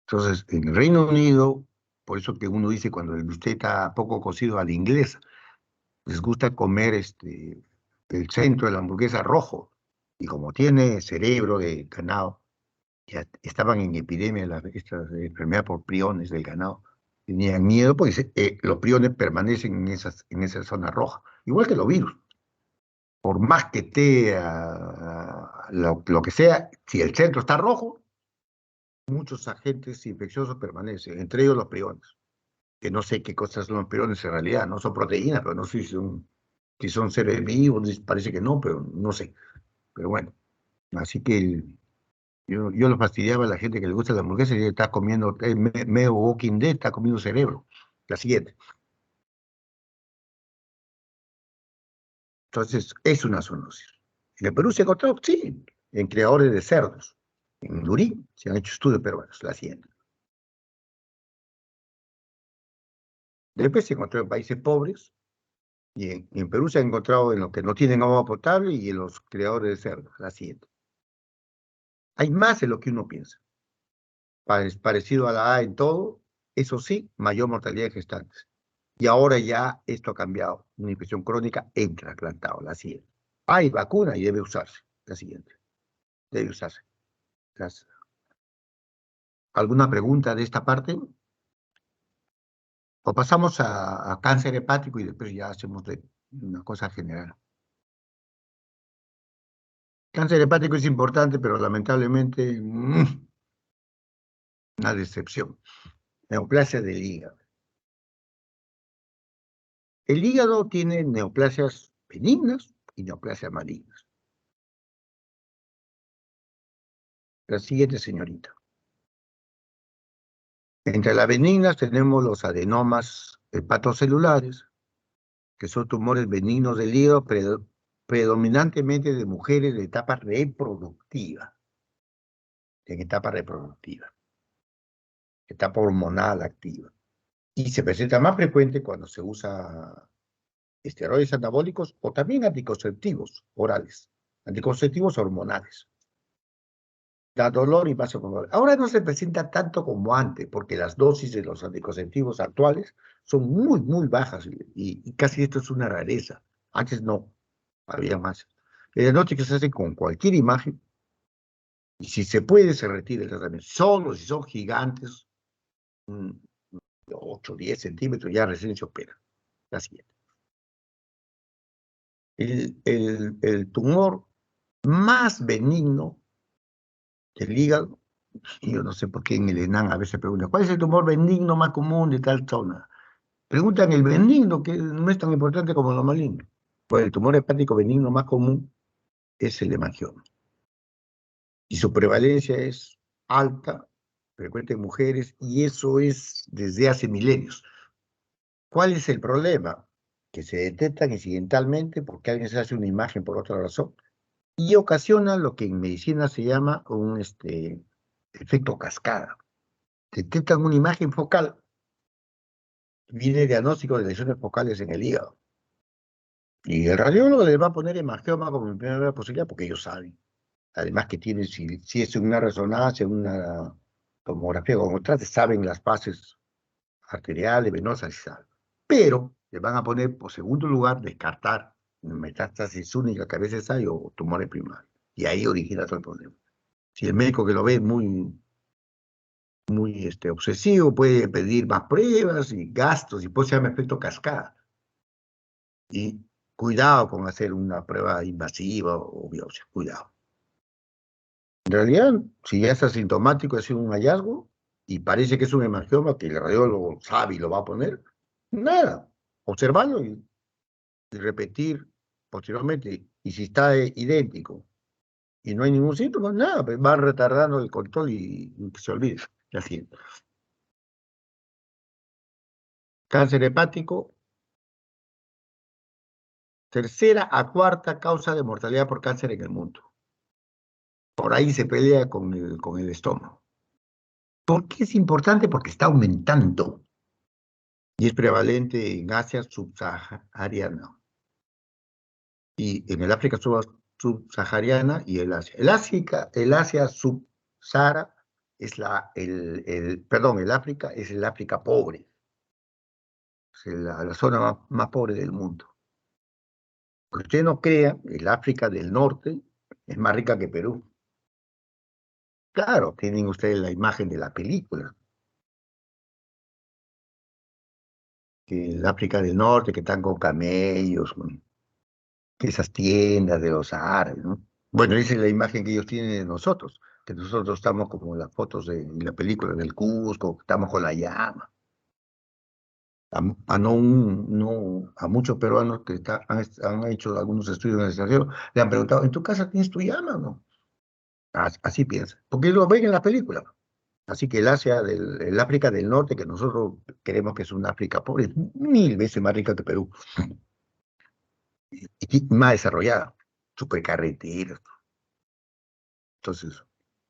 Entonces, en el Reino Unido, por eso que uno dice cuando el bistec está poco cocido a la inglesa, les gusta comer el centro de la hamburguesa rojo. Y como tiene cerebro de ganado, ya estaban en epidemia esta enfermedad por priones del ganado. Tenían miedo porque los priones permanecen en esa zona roja, igual que los virus. Por más que esté lo que sea, si el centro está rojo, muchos agentes infecciosos permanecen, entre ellos los priones, que no sé qué cosas son los priones en realidad, no son proteínas, pero no sé si son seres vivos, parece que no, pero no sé. Pero bueno, así que yo lo fastidiaba a la gente que le gusta la hamburguesa y está comiendo, medio Walking Dead, está comiendo cerebro. La siguiente. Entonces, es una zoonosis. En el Perú se ha encontrado, sí, en criadores de cerdos. En Lurín se han hecho estudios peruanos. La siguiente. Después se encontró en países pobres y en Perú se ha encontrado en los que no tienen agua potable y en los criadores de cerdos. La siguiente. Hay más de lo que uno piensa. Parecido a la A en todo, eso sí, mayor mortalidad de gestantes. Y ahora ya esto ha cambiado. Una infección crónica entra trasplantado. La siguiente. Hay vacuna y debe usarse. La siguiente. Debe usarse. ¿Alguna pregunta de esta parte? O pasamos a cáncer hepático y después ya hacemos una cosa general. Cáncer hepático es importante, pero lamentablemente una decepción. Neoplasia del hígado. El hígado tiene neoplasias benignas y neoplasias malignas. La siguiente, señorita. Entre las benignas tenemos los adenomas hepatocelulares, que son tumores benignos del hígado predominantemente de mujeres de etapa reproductiva. En etapa hormonal activa. Y se presenta más frecuente cuando se usa esteroides anabólicos o también anticonceptivos orales, anticonceptivos hormonales. Da dolor y vasodilatación. Ahora no se presenta tanto como antes, porque las dosis de los anticonceptivos actuales son muy, muy bajas y casi esto es una rareza. Antes no, había más. El diagnóstico se hace con cualquier imagen y si se puede se retira el tratamiento. Solo si son gigantes, 8, 10 centímetros, ya recién se opera. La siguiente. El tumor más benigno del hígado, yo no sé por qué en el ENAM a veces preguntan, ¿cuál es el tumor benigno más común de tal zona? Preguntan el benigno, que no es tan importante como lo maligno. Pues el tumor hepático benigno más común es el hemangioma. Y su prevalencia es alta, frecuente en mujeres, y eso es desde hace milenios. ¿Cuál es el problema? Que se detectan incidentalmente porque alguien se hace una imagen por otra razón y ocasiona lo que en medicina se llama un efecto cascada. Detectan una imagen focal, viene el diagnóstico de lesiones focales en el hígado. Y el radiólogo le va a poner hemangioma como primera posibilidad porque ellos saben. Además que tienen, si es una resonancia, una tomografía con contraste, saben las fases arteriales, venosas, y saben. Pero le van a poner, por segundo lugar, descartar metástasis única que a veces hay o tumores primarios. Y ahí origina todo el problema. Si el médico que lo ve es muy obsesivo, puede pedir más pruebas y gastos, y pues se llama efecto cascada. Y cuidado con hacer una prueba invasiva o biopsia, cuidado. En realidad, si ya es asintomático, ha sido un hallazgo, y parece que es un hemangioma que el radiólogo sabe y lo va a poner, nada, observarlo y repetir posteriormente. Y si está idéntico y no hay ningún síntoma, nada, pues va retardando el control y que se olvide. Y así. Cáncer hepático, tercera a cuarta causa de mortalidad por cáncer en el mundo. Por ahí se pelea con el estómago. ¿Por qué es importante? Porque está aumentando y es prevalente en Asia subsahariana y en el África subsahariana y el Asia. El Asia subsahara es perdón, el África es el África pobre, es la zona más pobre del mundo. Que usted no crea, el África del norte es más rica que Perú. Claro, tienen ustedes la imagen de la película, que el África del norte, que están con camellos, con esas tiendas de los árabes, ¿no? Bueno, esa es la imagen que ellos tienen de nosotros, que nosotros estamos como en las fotos de la película del Cusco, estamos con la llama. A muchos peruanos que han hecho algunos estudios en el extranjero, le han preguntado, ¿en tu casa tienes tu llama o no? Así piensan, porque lo ven en la película. Así que el África del Norte, que nosotros creemos que es una África pobre, es 1000 veces más rica que Perú, y más desarrollada, supercarreteras. Entonces,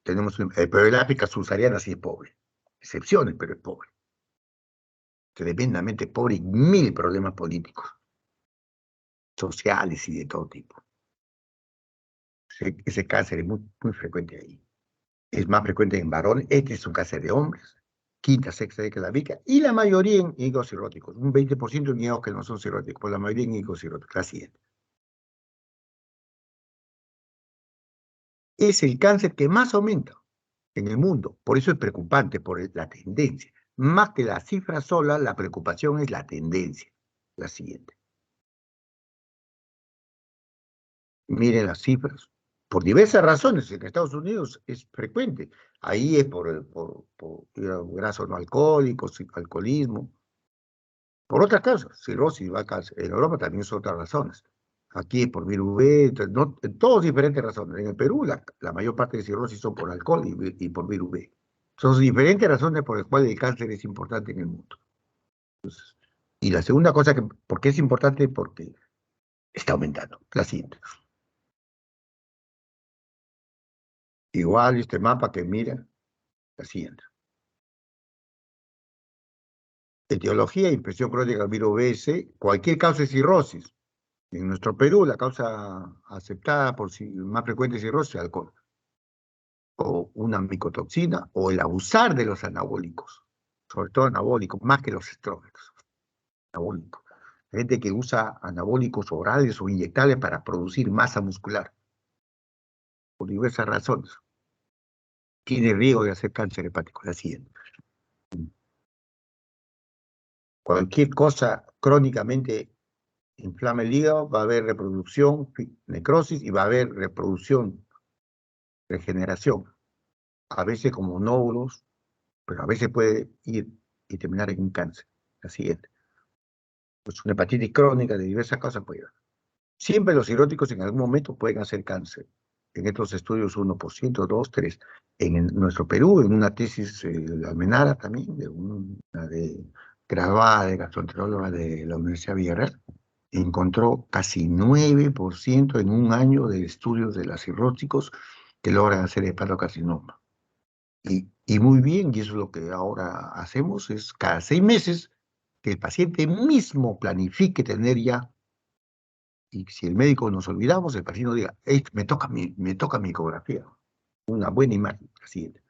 pero el África subsahariana sí es pobre. Excepciones, pero es pobre. Tremendamente pobre y mil problemas políticos, sociales y de todo tipo. Ese cáncer es muy frecuente ahí. Es más frecuente en varones. Este es un cáncer de hombres. Quinta, sexta década de la vida. Y la mayoría en higos cirróticos. Un 20% en higos que no son cirróticos, pero la mayoría en higos cirróticos. La siguiente. Es el cáncer que más aumenta en el mundo. Por eso es preocupante, por la tendencia. Más que la cifra sola, la preocupación es la tendencia. La siguiente. Miren las cifras. Por diversas razones, en Estados Unidos es frecuente. Ahí es por grasos no alcohólicos, alcoholismo. Por otras causas, cirrosis, va a cáncer. En Europa también son otras razones. Aquí es por virus B, no, todas diferentes razones. En el Perú la mayor parte de cirrosis son por alcohol y por virus B. Son diferentes razones por las cuales el cáncer es importante en el mundo. Entonces, y la segunda cosa, ¿por qué es importante? Porque está aumentando. La siguiente. Igual este mapa que mira, la siguiente. Etiología, infección crónica del virus BS, cualquier causa de cirrosis. En nuestro Perú, la causa aceptada más frecuente de cirrosis es alcohol, o una micotoxina, o el abusar de los anabólicos, sobre todo anabólicos, más que los estrógenos, anabólicos. Gente que usa anabólicos orales o inyectables para producir masa muscular, por diversas razones. Tiene riesgo de hacer cáncer hepático, la siguiente. cualquier cosa crónicamente inflama el hígado, va a haber reproducción, necrosis, y va a haber reproducción, regeneración. A veces como nódulos, pero a veces puede ir y terminar en un cáncer. La siguiente. Pues una hepatitis crónica de diversas causas puede dar. Siempre los cirróticos en algún momento pueden hacer cáncer. En estos estudios 1%, 2, 3. Nuestro Perú, en una tesis de Almenara también, de graduada de gastroenteróloga de la Universidad de Villarreal, encontró casi 9% en un año de estudios de los cirróticos que logran hacer hepatocarcinoma. Y muy bien, y eso es lo que ahora hacemos, es cada 6 meses que el paciente mismo planifique tener ya, y si el médico nos olvidamos, el paciente diga, "Ey, me toca mi ecografía, una buena imagen", la siguiente,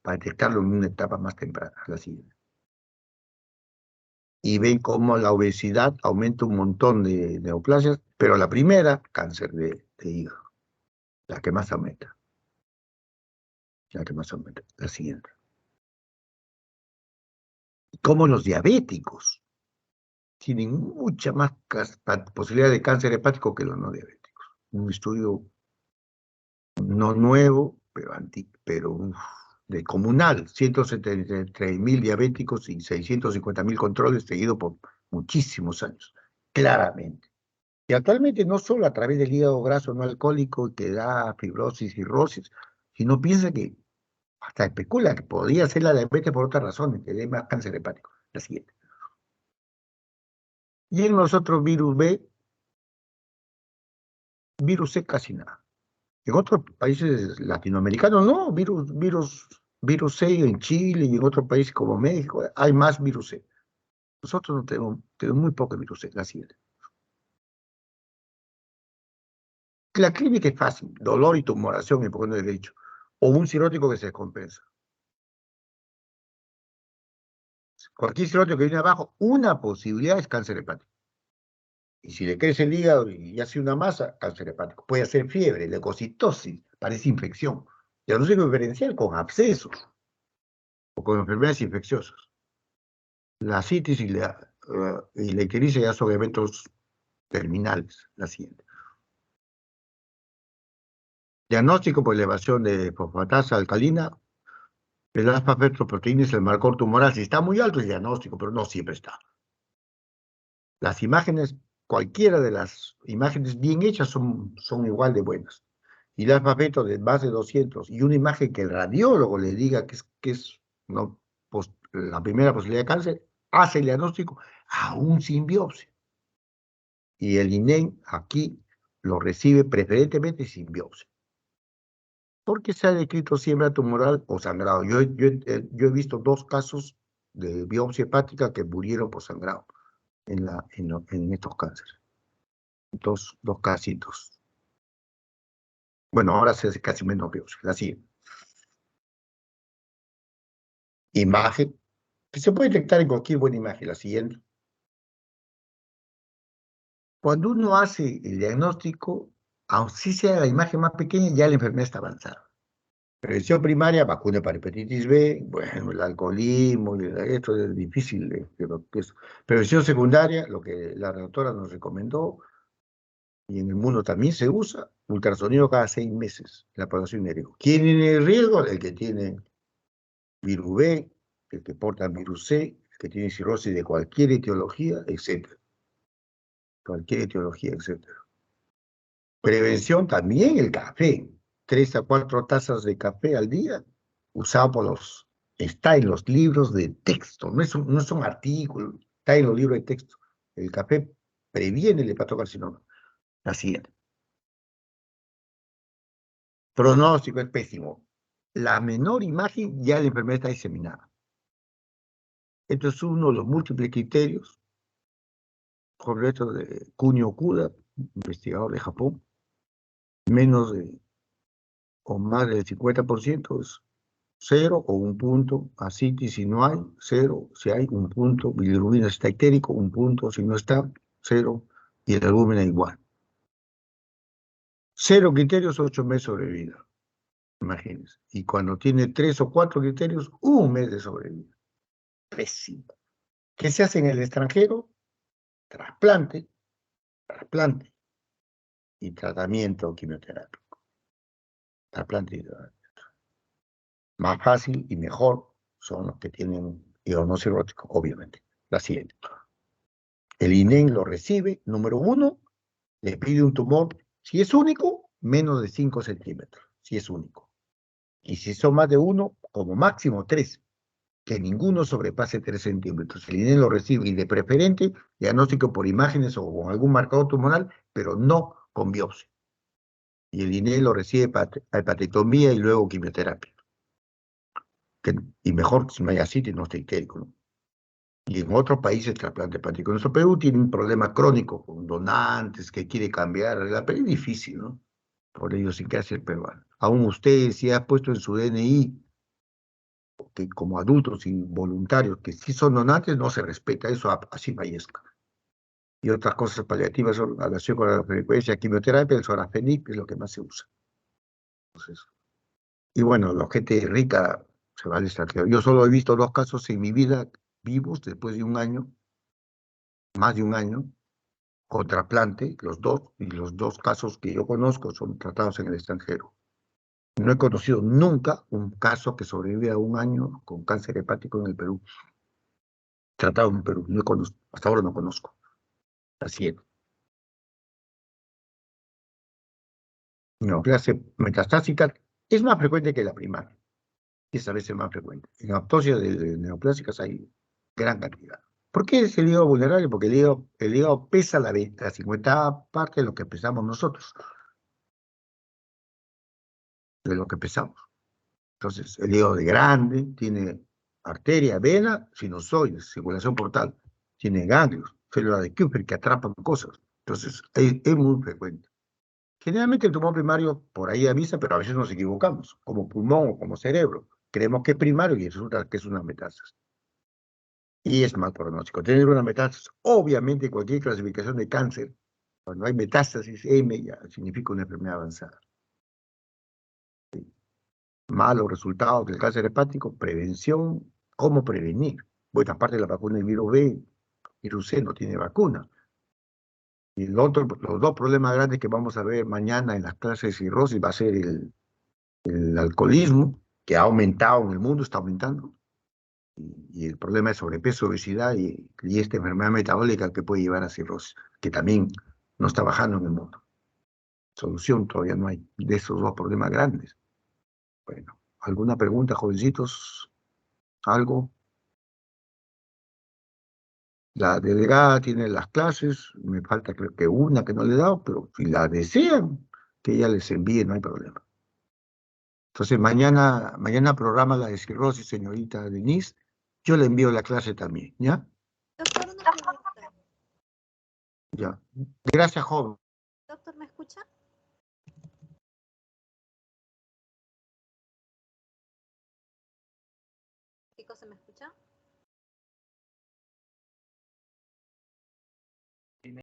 para detectarlo en una etapa más temprana, la siguiente. Y ven cómo la obesidad aumenta un montón de neoplasias, pero la primera, cáncer de hígado, la que más aumenta, la siguiente. Como los diabéticos tienen mucha más posibilidad de cáncer hepático que los no diabéticos. Un estudio no nuevo, pero de comunal, 173.000 diabéticos y 650.000 controles seguidos por muchísimos años, claramente. Y actualmente no solo a través del hígado graso no alcohólico que da fibrosis y cirrosis, sino piensa que hasta especula que podría ser la diabetes por otras razones, que dé más cáncer hepático. La siguiente. Y en los otros virus C casi nada. En otros países latinoamericanos, no, virus C en Chile y en otros países como México, hay más virus C. Nosotros no tenemos muy poco virus C, la siguiente. La clínica es fácil, dolor y tumoración en el derecho, o un cirrótico que se descompensa. Cualquier cirrótico que viene abajo, una posibilidad es cáncer hepático. Y si le crece el hígado y hace una masa, cáncer hepático. Puede hacer fiebre, leucocitosis, parece infección. Diagnóstico diferencial con abscesos o con enfermedades infecciosas. La citis y la ictericia ya son eventos terminales. La siguiente. Diagnóstico por elevación de fosfatasa alcalina. El aspa-fetoproteína es el marcador tumoral. Si está muy alto es diagnóstico, pero no siempre está. Las imágenes, cualquiera de las imágenes bien hechas son igual de buenas. Y el alfa-feto de más de 200 y una imagen que el radiólogo le diga que es no, la primera posibilidad de cáncer, hace el diagnóstico aún sin biopsia. Y el INEM aquí lo recibe preferentemente sin biopsia. Porque se ha descrito siembra tumoral o sangrado. Yo he visto 2 casos de biopsia hepática que murieron por sangrado en estos cánceres. Dos casitos. Bueno, ahora se hace casi menos biopsia. Así. Imagen, que se puede detectar en cualquier buena imagen. La siguiente. Cuando uno hace el diagnóstico, aunque sea la imagen más pequeña, ya la enfermedad está avanzada. Prevención primaria, vacuna para hepatitis B, bueno, el alcoholismo, esto es difícil. Prevención secundaria, lo que la doctora nos recomendó, y en el mundo también se usa, ultrasonido cada 6 meses, la población de riesgo. ¿Quién tiene el riesgo? El que tiene virus B, el que porta virus C, el que tiene cirrosis de cualquier etiología, etc. Cualquier etiología, etc. Prevención también el café. 3 a 4 tazas de café al día, usado está en los libros de texto, no son artículos, está en los libros de texto. El café previene el hepatocarcinoma. La siguiente. Pronóstico es pésimo. La menor imagen ya la enfermedad está diseminada. Esto es uno de los múltiples criterios, correcto, de Kunio Okuda, investigador de Japón. Menos o más del 50% es 0 o 1 punto. Ascitis si no hay, 0 si hay, 1 punto. Bilirrubina si está ictérico, 1 punto. Si no está, 0. Y el albúmina igual. 0 criterios, 8 meses sobre vida. Imagínense. Y cuando tiene 3 o 4 criterios, 1 mes de sobrevida. Pésimo. ¿Qué se hace en el extranjero? Trasplante y tratamiento quimioterápico. Trasplante y tratamiento. Más fácil y mejor son los que tienen hígado no cirrótico, obviamente. La siguiente. El INEM lo recibe, número 1, le pide un tumor, si es único, menos de 5 centímetros, si es único. Y si son más de 1, como máximo 3, que ninguno sobrepase 3 centímetros. El INEM lo recibe y de preferente diagnóstico por imágenes o con algún marcador tumoral, pero no con biopsia. Y el INEM lo recibe hepatectomía y luego quimioterapia. Y mejor si no hay así, no está histérico, ¿no? Y en otros países trasplante hepático. Nuestro Perú tiene un problema crónico con donantes que quiere cambiar. La Perú es difícil, ¿no? Por ello sí que hace el peruano. Aún usted si ha puesto en su DNI que como adultos y voluntarios que sí son donantes, no se respeta eso, así fallezca. Y otras cosas paliativas son relación con la frecuencia, quimioterapia, el sorafenib es lo que más se usa. Entonces, y bueno, la gente rica se va al extranjero. Yo solo he visto 2 casos en mi vida vivos después de un año, más de un año, con trasplante, los dos, y los 2 casos que yo conozco son tratados en el extranjero. No he conocido nunca un caso que sobrevive a un año con cáncer hepático en el Perú. Tratado en Perú, no conozco, hasta ahora no conozco. Así es. Neoplasia metastásica es más frecuente que la primaria. Esa vez es más frecuente. En autopsia de neoplásicas hay gran cantidad. ¿Por qué es el hígado vulnerable? Porque el hígado pesa la 50 parte de lo que pesamos nosotros, de lo que pesamos. Entonces, el hígado de grande tiene arteria, vena, sinusoides, circulación portal, tiene ganglios, células de Kupffer que atrapan cosas. Entonces, es muy frecuente. Generalmente el tumor primario por ahí avisa, pero a veces nos equivocamos, como pulmón o como cerebro. Creemos que es primario y resulta que es una metástasis. Y es mal pronóstico. Tener una metástasis, obviamente, cualquier clasificación de cáncer, cuando hay metástasis M, ya significa una enfermedad avanzada. Malos resultados del cáncer hepático, prevención, ¿cómo prevenir? Bueno, aparte de la vacuna del virus B, virus C no tiene vacuna. Y los 2 problemas grandes que vamos a ver mañana en las clases de cirrosis va a ser el alcoholismo, que ha aumentado en el mundo, está aumentando, y el problema de sobrepeso, obesidad y esta enfermedad metabólica que puede llevar a cirrosis, que también no está bajando en el mundo. Solución todavía no hay de esos 2 problemas grandes. Bueno, ¿alguna pregunta, jovencitos? ¿Algo? La delegada tiene las clases, me falta creo que una que no le he dado, pero si la desean, que ella les envíe, no hay problema. Entonces mañana programa la de cirrosis, señorita Denise, yo le envío la clase también, ¿ya? Doctor, una pregunta. Ya. Gracias, joven. Doctor, ¿me escucha? ¿Qué cosa me escucha?